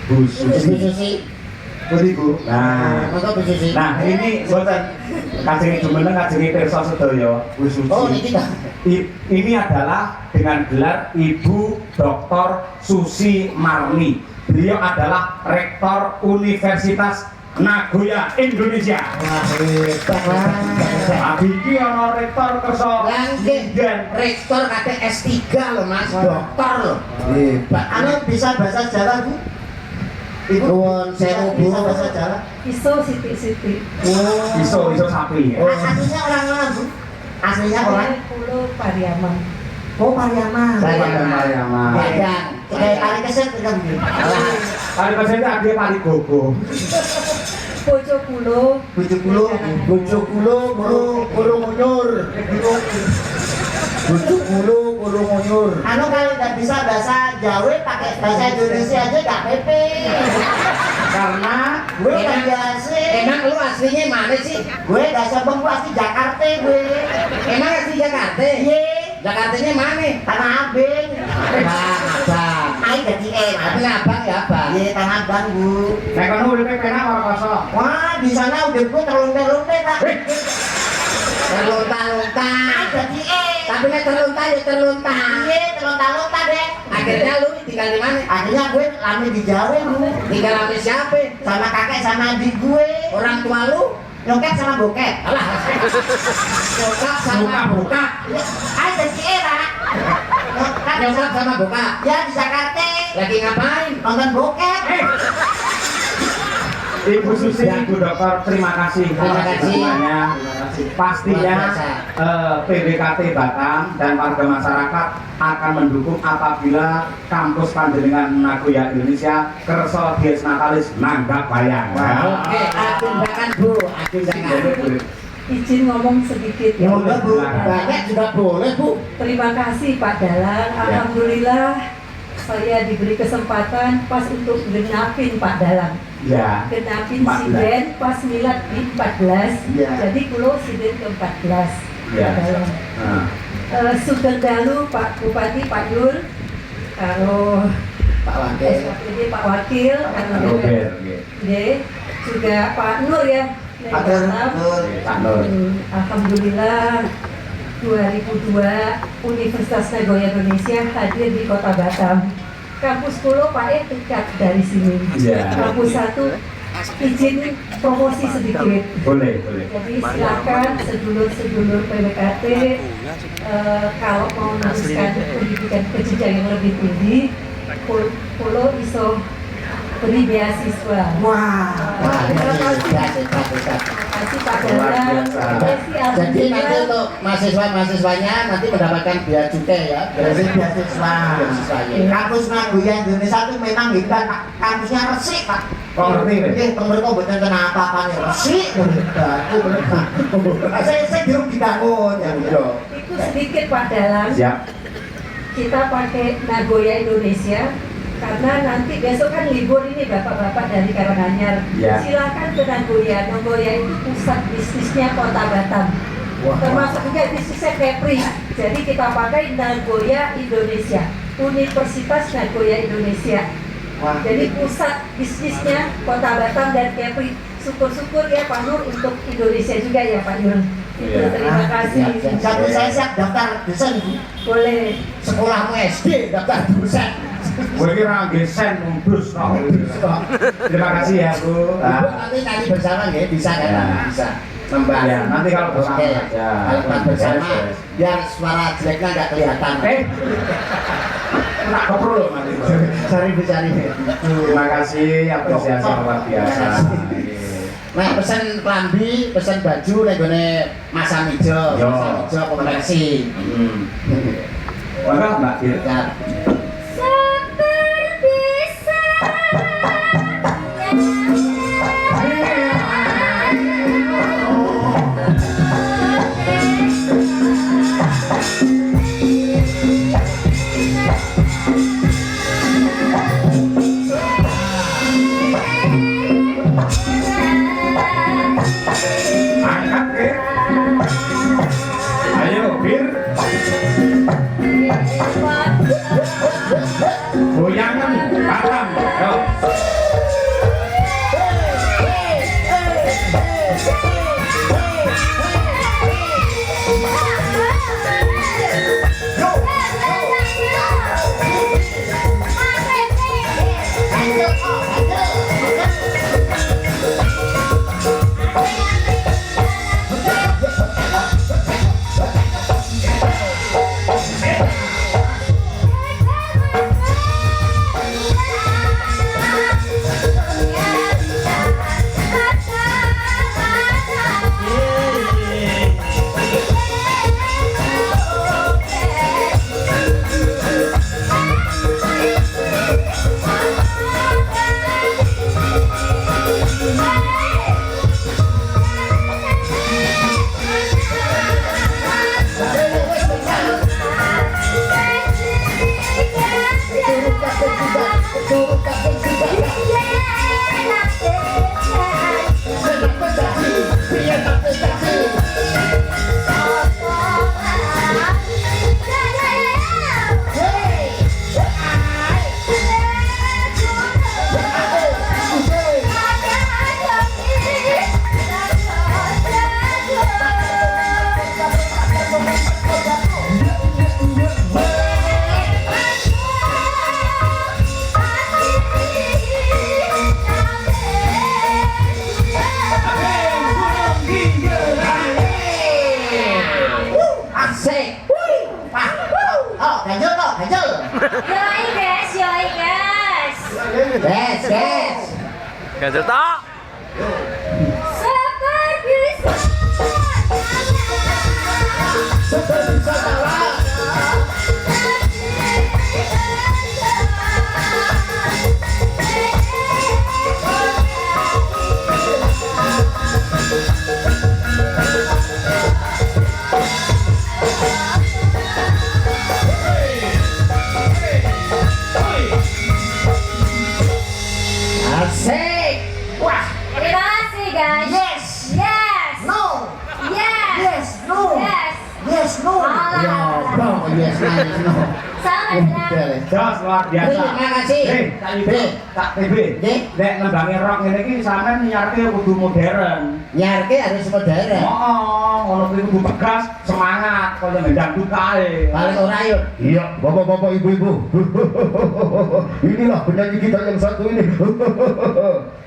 Bu Susi. Pundi Bu? Nah, Monggo Bu Susi. nah ini boten kajenge jumeneng kajenge pirsa sedaya Bu Susi. Oh, niki ta. Ini adalah dengan gelar Ibu Dr. Susi Marni. Beliau adalah Rektor Universitas Nagoya, Indonesia. Wah, hebat. Abiki ana rektor kersa Langge rektor kate S3 lho Mas, doktor lho. Hebat. Anu bisa bahasa Jawa, Bu? Ibu Nuwun sewu Bu. bisa bahasa Jawa. Iso sithik-sithik. iso sapi. Aslinya orang mana, Bu? Aslinya orang Pulau Pariaman. Oh, Pariaman. Pariaman. Badan. Kayak kali keset kan, Bu. Kali pasnya ada pari gogo. Bojo Pulau. Bujuk kulo, kulo ngunyur. Bujuk kulo, kulo ngunyur. Anu kalau nggak bisa bahasa Jawa pakai bahasa Indonesia aja nggak pepe. Karena Gue kan biasa. Emang lu aslinya mana sih? Gue nggak sombong, gue asli Jakarta gue. Emang asli Jakarta? Iya, Jakartanya mana? Tanah Abang. Bang, abang. Ayo jadi Tapi abang ya abang. Iya, Tanah Abang, Bu. nek kono uripe penak ora kosong. Wah, di sana udah gue terlontar-lontar, Pak. Terlunta-lunta. Ayo jadi Tapi nek terlunta ya terlunta. Iya, telonta-lonta deh. Akhirnya lu tinggal di mana? Akhirnya gue lama di Jawa bu. Tinggal sama siapa? Sama kakek sama adik gue. Orang tua lu? Nyokap sama bokep. Alah. Nyokap sama bokap. Ada si Era. Nyokap sama bokap. Ya di Jakarta. Lagi ngapain? Nonton bokep. Ibu Susi, Ibu Dokter, terima kasih atas dukungannya. Pastinya PBKT Batam dan warga masyarakat akan mendukung apabila kampus Panjenengan Nagoya Indonesia kerso dies natalis nanggap bayang. Oke, agendakan Bu, agendakan. Izin ngomong sedikit ya. Boleh bu. Banyak juga boleh bu. Terima kasih Pak Dalang. Alhamdulillah saya diberi kesempatan pas untuk genapin Pak Dalang. Ya. Genapin 14. siden pas milad di 14. Ya. Jadi kulo siden ke-14. Ya. Pak Dalang. Sugeng dalu Pak Bupati Pak Yul. Karo Pak Wakil. SKPD Pak Wakil, karo Robert, juga Pak Nur ya. Pak Nur. Pak Nur. Alhamdulillah 2002 Universitas Nagoya Indonesia hadir di Kota Batam. Kampus Pulau Pak dekat dari sini. Iya. Kampus 1 izin promosi sedikit. Boleh. Jadi silakan sedulur-sedulur PBKT kalau mau meneruskan pendidikan ke jenjang yang lebih tinggi, Pulau iso beri beasiswa. Wah. Terima kasih. Dekat. Kasih Pak Luar Dalang. biasa. Jadi nanti untuk mahasiswa-mahasiswanya nanti mendapatkan biaya cukai ya. Jadi beasiswa. Kampus Nagoya Indonesia itu memang hebat pak. Kampusnya resik pak. Kok ngerti nih? Iya, mereka bukan kenapa apa nih resik. Aku mereka. Saya diruk dibangun ya bu. Itu sedikit Pak Dalang. Siap. Kita pakai Nagoya Indonesia karena nanti besok kan libur ini bapak-bapak dari Karanganyar. Ya. Silakan ke Nagoya. Nagoya itu pusat bisnisnya Kota Batam. Termasuk juga bisnisnya Kepri. Jadi kita pakai Nagoya Indonesia, Universitas Nagoya Indonesia. Wah. Jadi pusat bisnisnya Kota Batam dan Kepri. Syukur-syukur ya Pak Nur untuk Indonesia juga ya Pak Nur. Iya. Terima kasih. Satu saya siap daftar dosen bu. Boleh. Sekolahmu SD daftar dosen. Gue kira gesen membrus kok. Terima kasih ya Bu. Ibu nanti bersama ya bisa kan? Ya. Bisa. Membahas. Ya, nanti kalau bersama Oke. aja. Kalau bersama Beres. biar suara jeleknya nggak kelihatan. Tak perlu nanti. Cari cari. Terima kasih, apresiasi luar biasa. Nah, pesan klambi, pesan baju nenggone Mas Amijo, Yo. Mas Amijo koleksi. Maka Mbak Fir. Ya. Angkat ke. Ayo Bir. Goyangan Batam. Yo. Asik. Wah. Oh, ganjel toh, ganjel. Yoi guys, yoi guys. Guys. Ganjel tok. Seperti Seperti saudara. Asik. Wah. Terima kasih guys. Yes. Yes. No. Yes. Yes. No. Yes. Yes. No. Alah. Ya, bro. Yes. No. Sama dengan Jos luar biasa. Terima kasih. Tak TB. Nek nembangi rock ngene iki sampean nyarke kudu modern. Nyarke harus modern. Oh, ngono kuwi kudu tegas, semangat kaya dangdut kae. Paling ora yuk. Iya, bapak-bapak, ibu-ibu. Inilah penyanyi kita yang satu ini.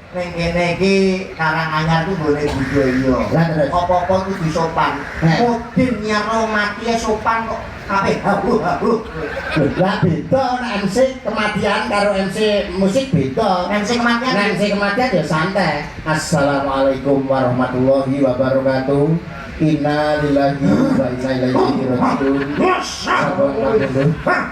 Ning kene iki Karanganyar ku boleh budaya. Lah terus. Apa-apa kudu sopan. Mudin nyaro mati sopan kok kabeh habu-habu. Lah beda nek MC kematian karo MC musik beda. MC kematian. Nek MC kematian ya santai. Assalamualaikum warahmatullahi wabarakatuh. Inna lillahi wa inna ilaihi raji'un.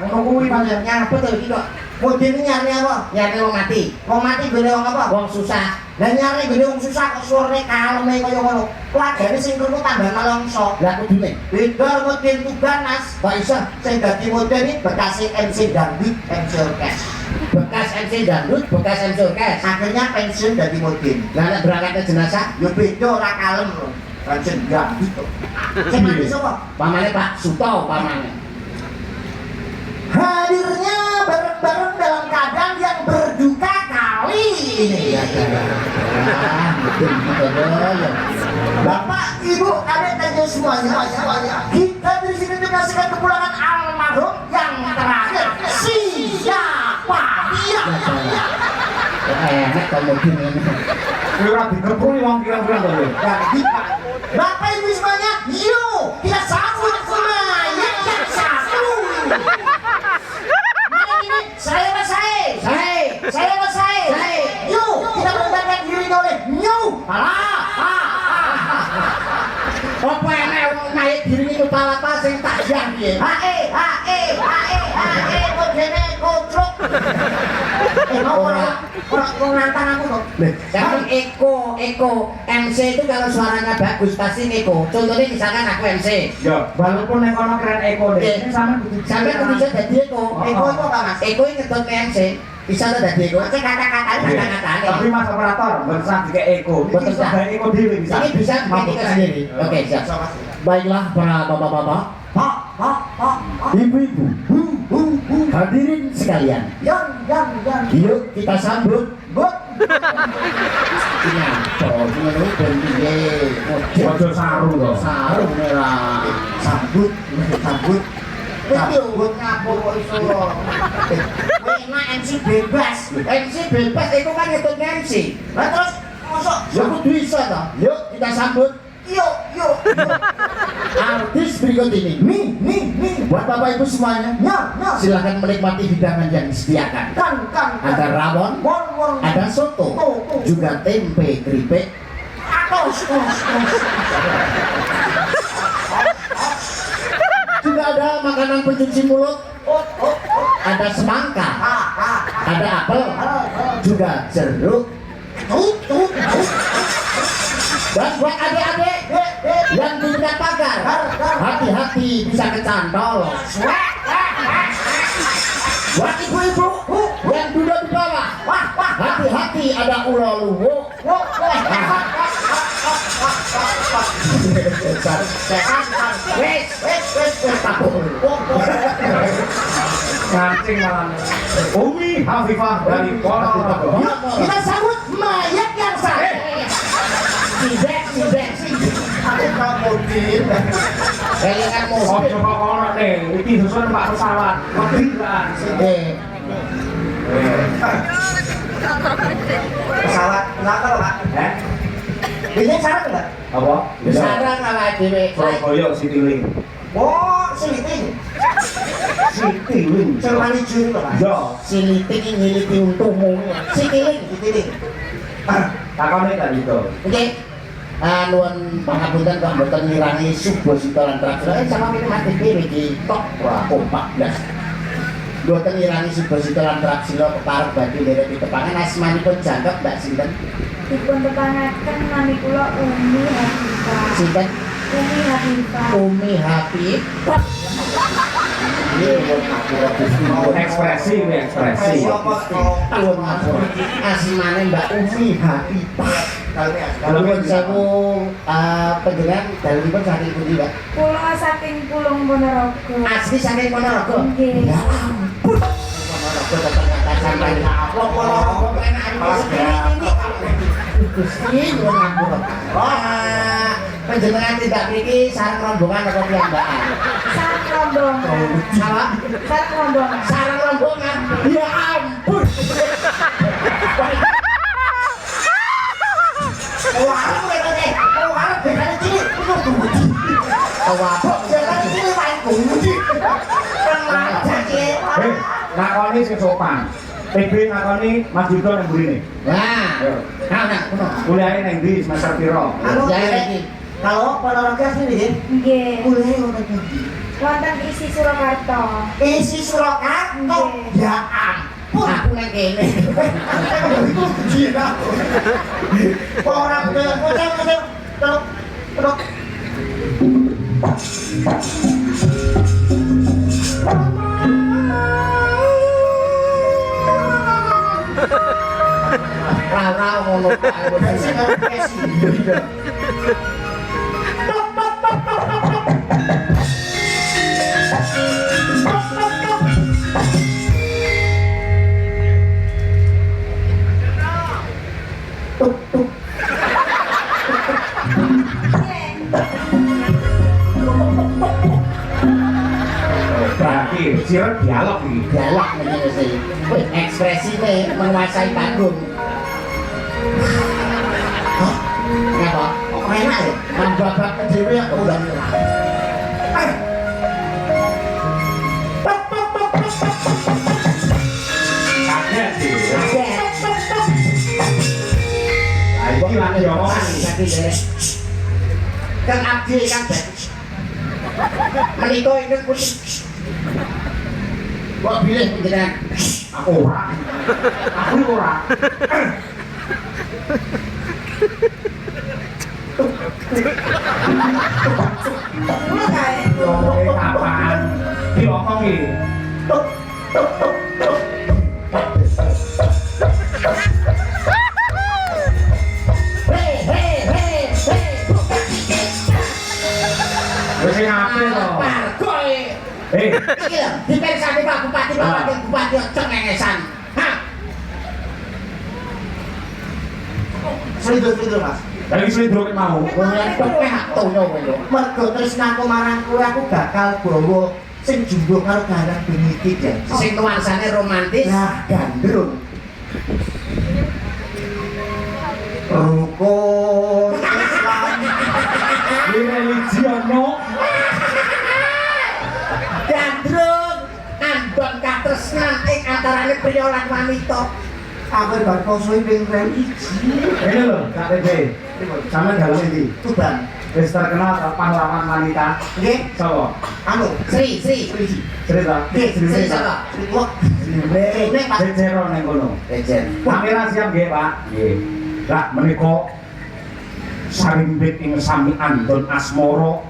Ngono kuwi pancen nyapa to iki kok. Mudin nyari apa? Nyari wong mati. Wong mati gone wong apa? Wong susah. Lah nyari gone wong susah kok suarane kaleme kaya ngono. Keluargane sing krungu tambah malongso. Lah kudune. Beda mudin tuganas. Kok iso Sing dadi mudin iki bekas MC dangdut, MC orkes. bekas MC dangdut, bekas MC orkes. Akhirnya pensiun dadi mudin. Lah nek berangkat ke jenazah, Ya beda ora kalem lho. Pancen dangdut kok. Sing mati sapa? pamane Pak Suto pamane. Hadirnya bareng-bareng dalam keadaan yang berduka kali ini. Bapak, Ibu, adik dan semuanya, kita di sini menyaksikan kepulangan almarhum yang terakhir. Siapa dia? Enak kamu gini. Kuwi ora digepuni wong kira-kira to. Bapak Ibu semuanya, yuk kita sambut mayat yang satu. Malam ini saya selesai. Yuk kita mengundangkan diri oleh New. Apa enek wong mayit diringi kepala pas sing tajam piye? Hae, kok dene kocrok. Ora nantang aku kok. Jangan Eko MC itu kalau suaranya bagus pasti Eko. Contohnya misalkan aku MC. Ya, walaupun nek ono keren eko deh, ini sampean kudu Sampai aku bisa jadi Eko. Eko itu apa Mas? Eko ini ngedot MC. Bisa tuh jadi Eko. Cek kata-katanya. Tapi Mas operator, bersah dike eko. Betul, Bisa gawe eko dhewe bisa. Ini bisa bikin Eko sendiri. Oke, siap. Baiklah para bapak-bapak, ibu-ibu, hadirin sekalian. Yang. Yuk kita sambut. But. Ini bentuknya Ojo saru to. sarung merah. Sambut. Sambut ngapur kok iso. Enak MC bebas. MC bebas itu kan ngetut MC. Lah terus mosok Ya kudu iso toh. Yuk kita sambut yuk. artis berikut ini. Nih. Buat Bapak Ibu semuanya, Nyar. silahkan menikmati hidangan yang disediakan. Kan. Ada rawon, Wong. ada soto, juga tempe keripik. Tos. Juga ada makanan pencuci mulut, ada semangka, ada apel, juga jeruk. Dan buat adik-adik yang di dekat pagar, hati-hati bisa kecantol. Buat ibu-ibu yang duduk di bawah, hati-hati ada ulo luwu. Kancing malam. Umi Hafifah dari Ponorogo. Kita sambut mayat yang satu. Sidek. Aku kamudin. Kelingan musik. Ojo kok ono nih, iki susun Pak pesawat. Ketinggalan. Sidek. Pesawat kenapa Pak? Ini sarang enggak? Apa? Sarang awake dhewe. Surabaya Citylink. Oh, siliting. Citylink. Cermani juri kok. Yo, Siliting ngiliti untumu. Siliting, siliting. takone kan itu. Oke. Nuwun pangapunten kok mboten ngirangi subuh sitoran terakhir. Sama kita mati dhewe iki tok wah kompak blas. Mboten ngirangi subuh sitoran terakhir kepareng badhe nderek ditepangan asmanipun jangkep Mbak sinten? Dipun tepangaken nami kula Umi Hafifah. Sinten? Umi Hafifah. Umi Habib. Ini buat aku Ekspresi, ini ekspresi. tahun asmane Mbak Umi Habibah. Kalau sewu penjenengan dalipun saking pundi, Mbak? Kula saking Pulung Ponorogo. Asli saking Ponorogo. Nggih. Ya ampun. Ponorogo tetep kata sampai Ponorogo enak ini. Gusti nyuwun ngapura. Wah, panjenengan tidak mriki sareng rombongan apa piyambakan? Sareng rombongan. Apa? Sareng rombongan. Sareng rombongan. Ya ampun. Wah, Nakoni sing sopan. TB nakoni Mas Yudo nang mburine. Nah, kuno. Kuliahe nang ndi semester piro? Kalau Ponorogo sini, Nggih. kuliah ngono iki. Wonten isi Surakarta. Isi Surakarta. Ya ampun. Aku nang kene. Itu gila. Orang kecil terus Rara ngono kae. Sing kesi. Berarti sira dialog iki. Dialog ngene sih. Wih, ekspresine menguasai panggung. Hah? Kenapa? Kok enak ya? Membabak ke dhewe ya udah nyerah. Kaget sih. Kaget. Ah, iki lagi omongan. Tapi deh. Kang Abdi kan menika ingkang pun kok pilih panjenengan Aku ora. Aku ora. Ngomongin kapan? Diomongin. Wis sing apik to. Pargoy. Iki lho, dipersani Pak Bupati, Pak Wakil Bupati cengengesan. Hah? Seliduk-seliduk Mas. Dari slidro mau. Wong pekeh tono kowe lho. Mergo tresnaku marang kowe aku bakal bawa sing jumbo karo garang ben iki jan. Sing nuansane romantis. Lah gandrung. Rukun Islam. Di religi ono. Gandrung andon katresnan ing antarane priya lan wanita. Aku bar poso ping religi. Ini lho, KTP. Sama dalam ini. Tuban. Wis terkenal pahlawan wanita. Nggih. Sapa? Anu, Sri. Cerita. Sri sapa? wah, Nek Pak. Jejero ning kono. Ejen. Kamera siap nggih, Pak? Nggih. Lah menika sarimbit ing sami andon asmara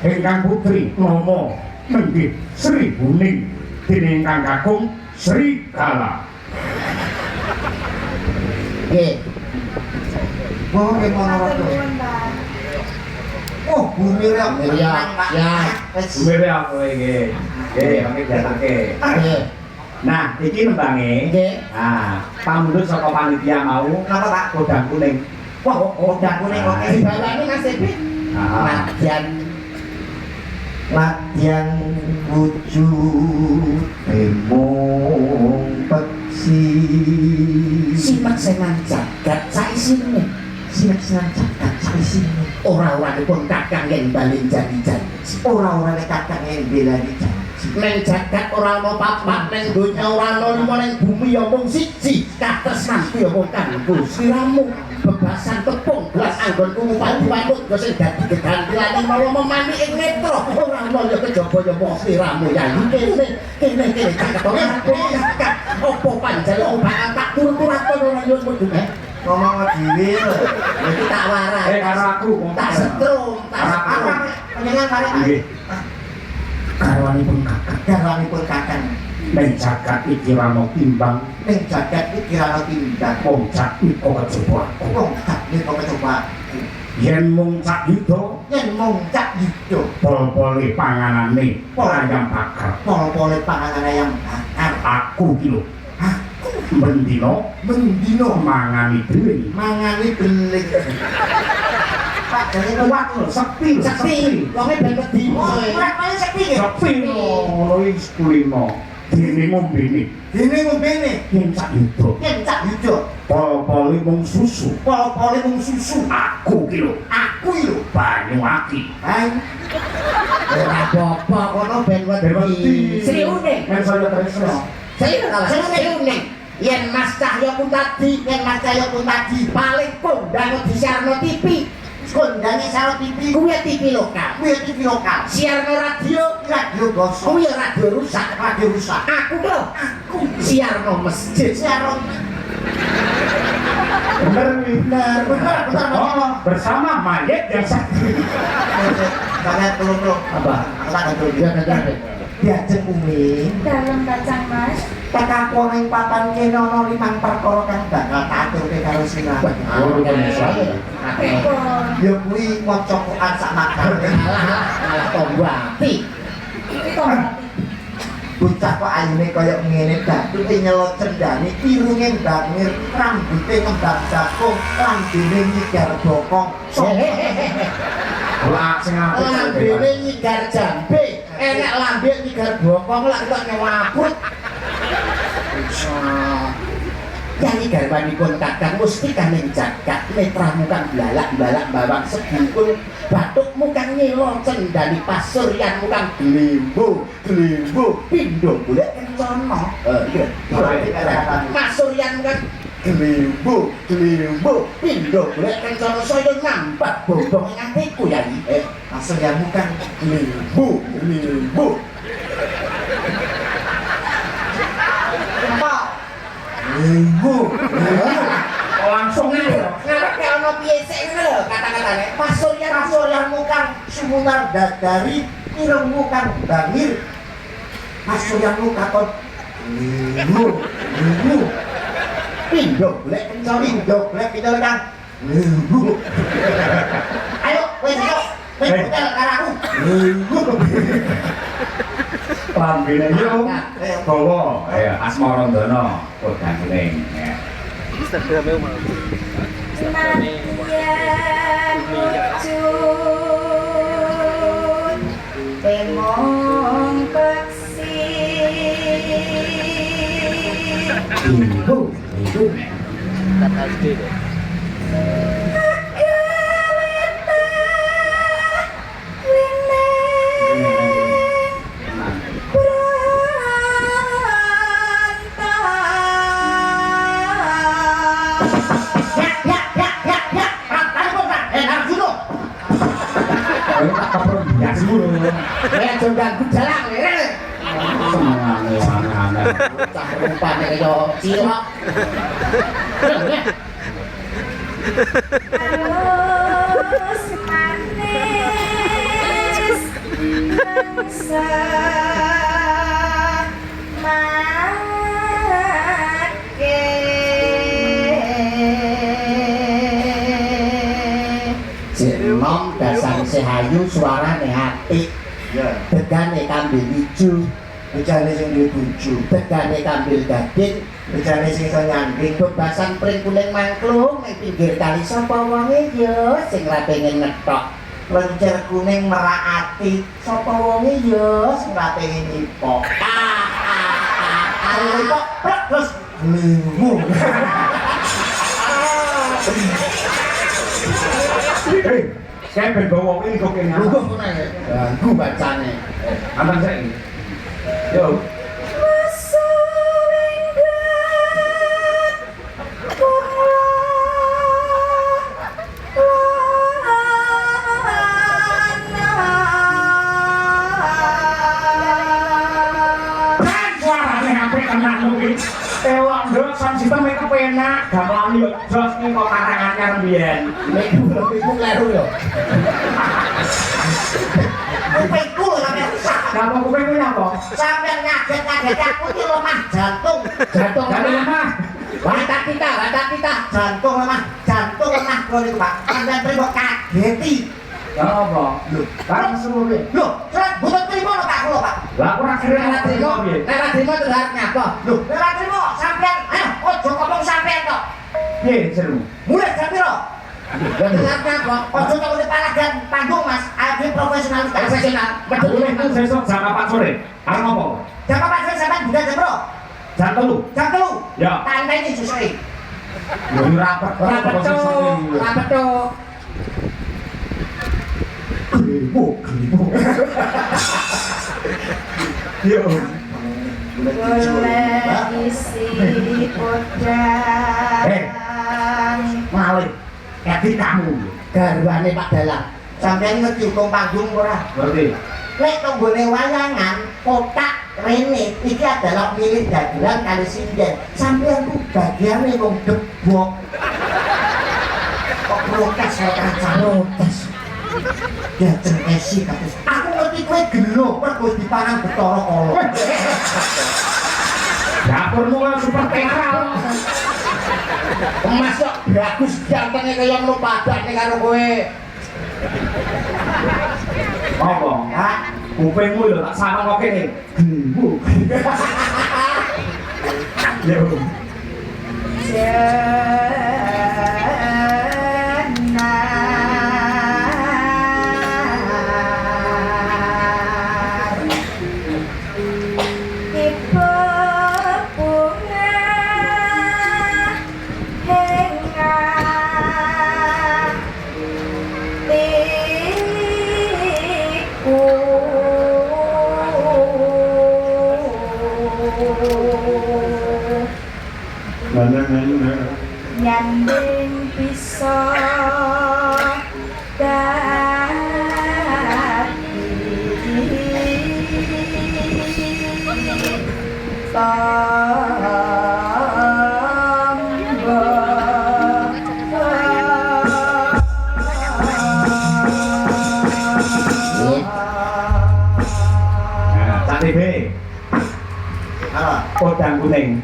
ingkang putri nama nenggih Sri Buning dening ingkang kakung Sri Kala. Nggih. wong e Ponorogo. Oh, bumi rek. Ya. Suwe aku iki. Nggih, pakai jatake. Nggih. Nah, iki nembange. Nggih. Nah, pamundhut saka panitia mau Napa Pak? kodang kuning. Wah, kodang kuning oke. Dibawani Mas Ebi. Ah. Latihan wujud emong peksi Simak seman jagat saisine. sinan jagat sini. Ora-oranipun kakang yen bali janji-janji. Ora-orane kakang yen belani janji. Neng jagat ora ana papat, neng donya ora ana lima, neng bumi ya mung siji. Katresnanku ya mung kanggo sliramu. Bebasan tepung gelas anggonku ngumpul-ngumpul yo sing dadi gegantilan mawa memani ing netra. Ora ana ya kejaba ya mung sliramu ya. Kene jagat. Opo panjenengan obat tak turun-turun ora nyuwun mudhun. Ngomong dhewe lho. Iki tak warai. Karo aku Tak setrum, tak setrum. Panjenengan kare nggih. garwanipun kakang Ning jagat iki rano timbang, ning jagat iki ora timbang. wong cak iko kecoba. Wong tak niku coba Yen mung cak yuda, yen mung cak yuda pol-pole panganane ayam bakar. pol-pole panganan ayam bakar. Aku ki lho. Mendino Mendino mangani dhewe. mangani belik. Pak jane kuat lho, Sepi, sepi. Wonge ben kedimo. Ora kaya sepi nggih. Sepi ngono iki kulino. Dene ngombene. Dene ngombene Yen cak yuda, yen cak yuda pol-pole mung susu. pol-pole mung susu. Aku ki lho, Aku iki lho. banyu aki. Hai. Ora apa-apa kono ben wedi. Wedi. Sriune. Men saya tresno. Sriune. Yen Mas Cahyo pun tadi, paling kondang disiarno TV. Kondange saro TV kuwi TV lokal. Siarno radio basa. Kuwi radio rusak. Aku lho, siarno masjid, siarno Bener. Oh, bersama mayat yang sakit. Kalian tolong Apa? kata dulu diajeng umi Dalam kacang Mas. pekakon ing papan kene ana 5 perkara kang bakal taturke karo sinau. Ya kuwi maca Quran sak makane. Alah tombati. Iki kok Bocah kok ayune kaya ngene bathuke nyelot cendane, irunge mbangir, rambute kembang jakung, lambene nyigar bokong. Lah sing apik. Lambene nyigar jambe, enek lambe nyigar bokong lak kok nyewaput. Yani garwanipun kakang mesti kaning jagat netramu kang blalak-blalak bawang sebungkul bathukmu kang nyelo cendali pasuryanmu kang glembo pindho golek kencana. Iya. Pasuryanmu kang glembo pindho golek kencana saya nampak bobong ing atiku ya iki. Pasuryanmu kang glembo. Langsung ngarep ana piye sik ngono lho kata-katane. Pasuryanmu kang sumunar dadari, irungmu kang bangir. Pasuryanmu katon lemu. Pindho golek kencana kang lemu. Ayo wis budal karo aku. lambene yo bawa ya Asmarandana kodangling ya. Senadyan wujud temong peksi Ibu. Kata SD deh. Kayak jombang jalan lere. Semangane aneh-aneh. Cah rupane kaya cilok. halus manis bangsa Nom dasar sehayu suarane apik. Ya, tegane kambil ijo, tegane sing duwe bojo, tegane kambil gading, tegane sing iso nyanding bebasan pring kuning mangklung ning pinggir kali sapa wonge ya sing ra pengen ngetok. Lencer kuning merak ati, sapa wonge ya sing ra pengen nyipok. Nyipok terus minggu. Kayak ben bawa ini kok kene. Lu kok ngono ya? Ganggu bacane. Antan saiki. Yo. Ewak ndok sound system itu penak, gamelan yo jos ning kok karangannya mbiyen. Iku kleru yo. Kupingku lho sampe rusak. Kamu kuping apa? Sampe ngaget-ngaget aku iki lemah jantung. Jantung lemah. Watak kita, jantung lemah kok niku Pak. Sampeyan trimo kageti. Ya apa? Lho, bareng seluruh. Lho, butuh trimo lho Pak kula Pak. Lah aku ora kira Nek trimo terus arep nyapa. Lho, nek trimo sampeyan ayo ojo ngomong sampeyan kok. Piye seru? Mulai jam piro? Terus nyapa? Ojo kok di palagan panggung Mas. Ayo profesional. Betul itu besok jam 4 sore. Arep ngopo? Jam 4 sore sampeyan budal jam piro? Jam 3. Jam 3. Ya. Tantai iki sesuai. Lho rapet. Rapet tuh. Gelibuk. Yo. Boleh isi podang. Malih. Edik kamu. Garwane Pak Dalang. Sampeyan ngerti hukum panggung ora? Ngerti. Nek tonggone wayangan kotak rene iki adalah milik dagelan kali sinden. Sampeyan ku bagiane wong debok. Kok protes ora protes. Ya cengkesi kados. Aku ngerti kowe gelo mergo dipangan Bathara Kala. Dapurmu kan super teral. Emas kok bagus gantenge kaya ngono padane karo kowe. Apa? Hah? Kupingmu lho tak sama kok kene. Gelibuk. Yo. Nyanding bisa TV. Podang kuning.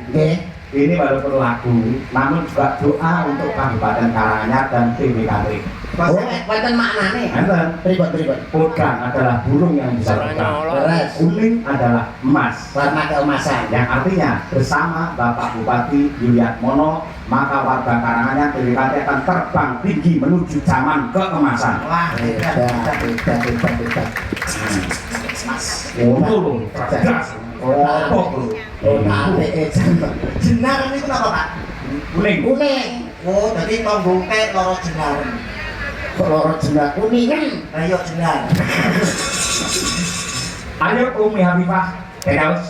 Ini walaupun lagu, namun juga doa untuk Kabupaten Karanganyar dan TWKT. Wonten maknane. Enten. Pripun. Podang adalah burung yang bisa terbang. Kuning adalah emas. Warna keemasan. Yang artinya bersama Bapak Bupati Yuliatmono, maka warga Karanganyar TWKT akan terbang tinggi menuju zaman keemasan. Wah, hebat. Oh, loh, cerdas. Oh, jenar niku napa, Pak? Kuning. Oh, dadi tombongke loro jenar. Kok loro jenar kuning? Ayo jenar. Ayo Umi Habibah, Tegaus.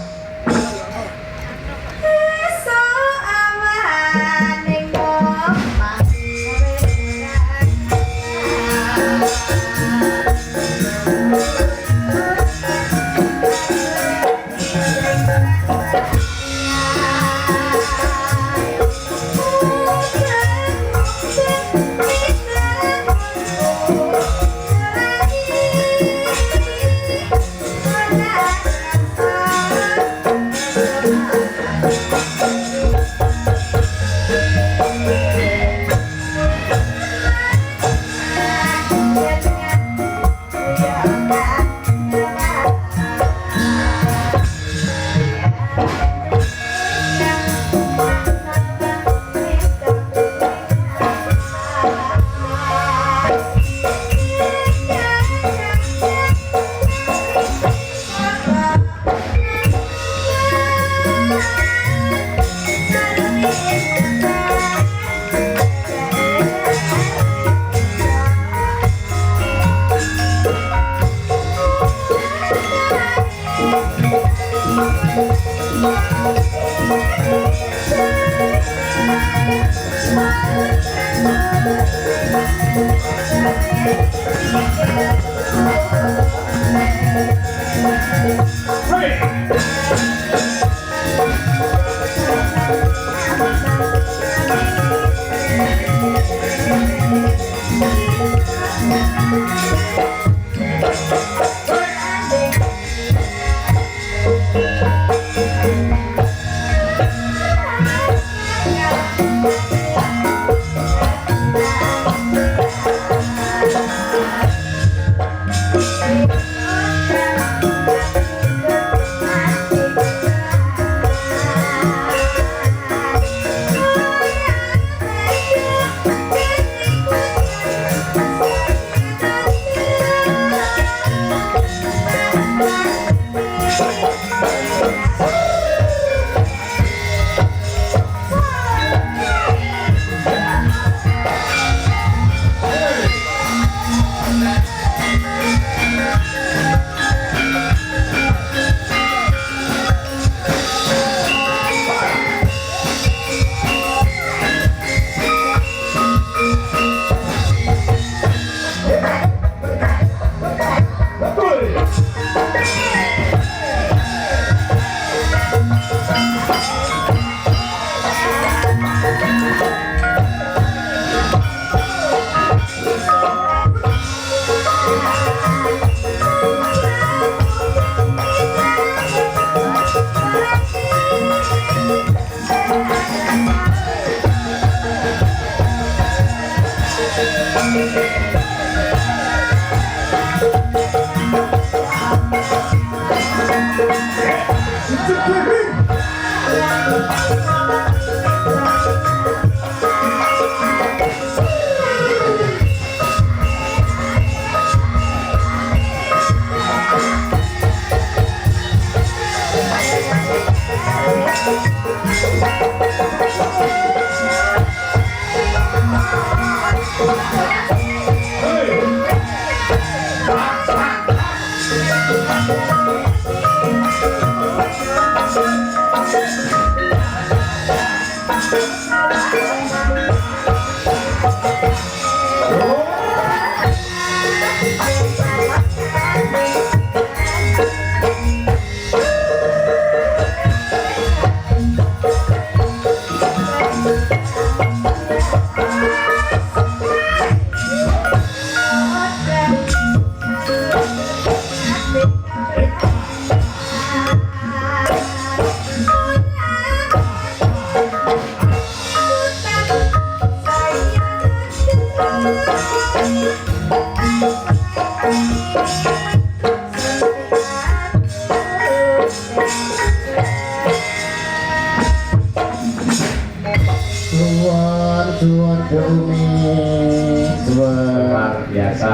Luar biasa.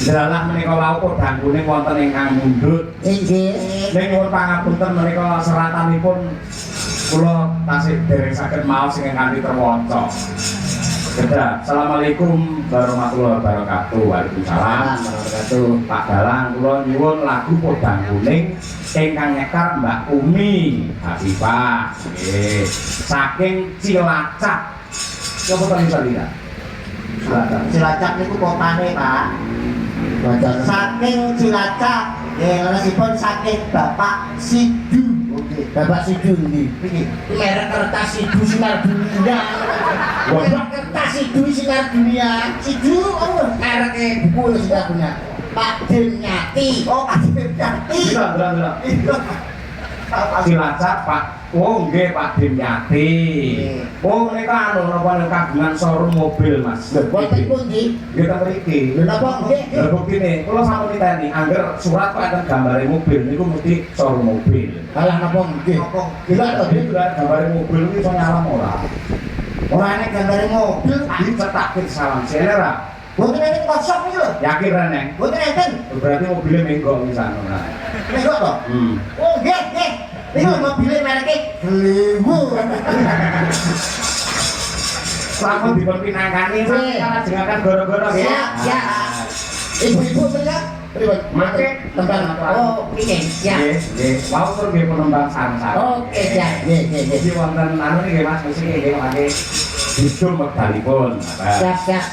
Dalah menika wau dangkune wonten ingkang mundhut. Inggih. Ning nuwun pangapunten menika seratanipun kula tasih dereng saged maos sing kanthi terwaca. Kedah. Assalamualaikum warahmatullahi wabarakatuh. Waalaikumsalam Wabarakatuh. Pak Dalang kula nyuwun lagu Podang Kuning ingkang nyekar Mbak Umi Habibah. Nggih. Saking Cilacap. Coba tadi lihat. Cilacap niku kotane, Pak. Saking Cilacap, nggih leresipun saking Bapak Sidu. Oke, Bapak Sidu nggih. Iki merek kertas Sidu Sinar Dunia. Merek kertas Sidu Sinar Dunia. Sidu oh mereke buku Sinar Dunia. Pak Dimyati. Oh, Pak Dimyati. Bila. Cilacap Pak. Oh nggih Pak Dimyati. Oh menika anu napa kagungan showroom mobil Mas. Wonten pundi? Nggih teng mriki. Lha napa nggih? Lha buktine kula sampun niteni angger surat kok enten gambare mobil niku mesti showroom mobil. Alah napa nggih? Gila to Jadi juga gambare mobil iki iso nyalam ora. ora nek gambare mobil, Pak. Dicetakin salam sene ra. Mboten enten kosong iki lho. Yakin ra Neng? Mboten enten. Berarti mobilnya menggok misalnya ora. Nek kok to? Oh nggih, nggih. Iku mobilnya mereke Glewu. Sampun dipun pinangkani Nggih. kan jenengan goro-goro nggih. Siap, siap. Ibu-ibu bener. Ribet. Make tembang oh ini ya nggih wau tur nggih penembang sareng-sareng oke ya jadi wonten anu nggih Mas musik nggih lagi hidung wekdalipun siap siap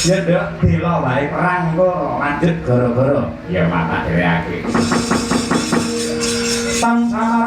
ya nduk dela wae perang engko lanjut gara-gara ya mata dhewe akeh. Tang sama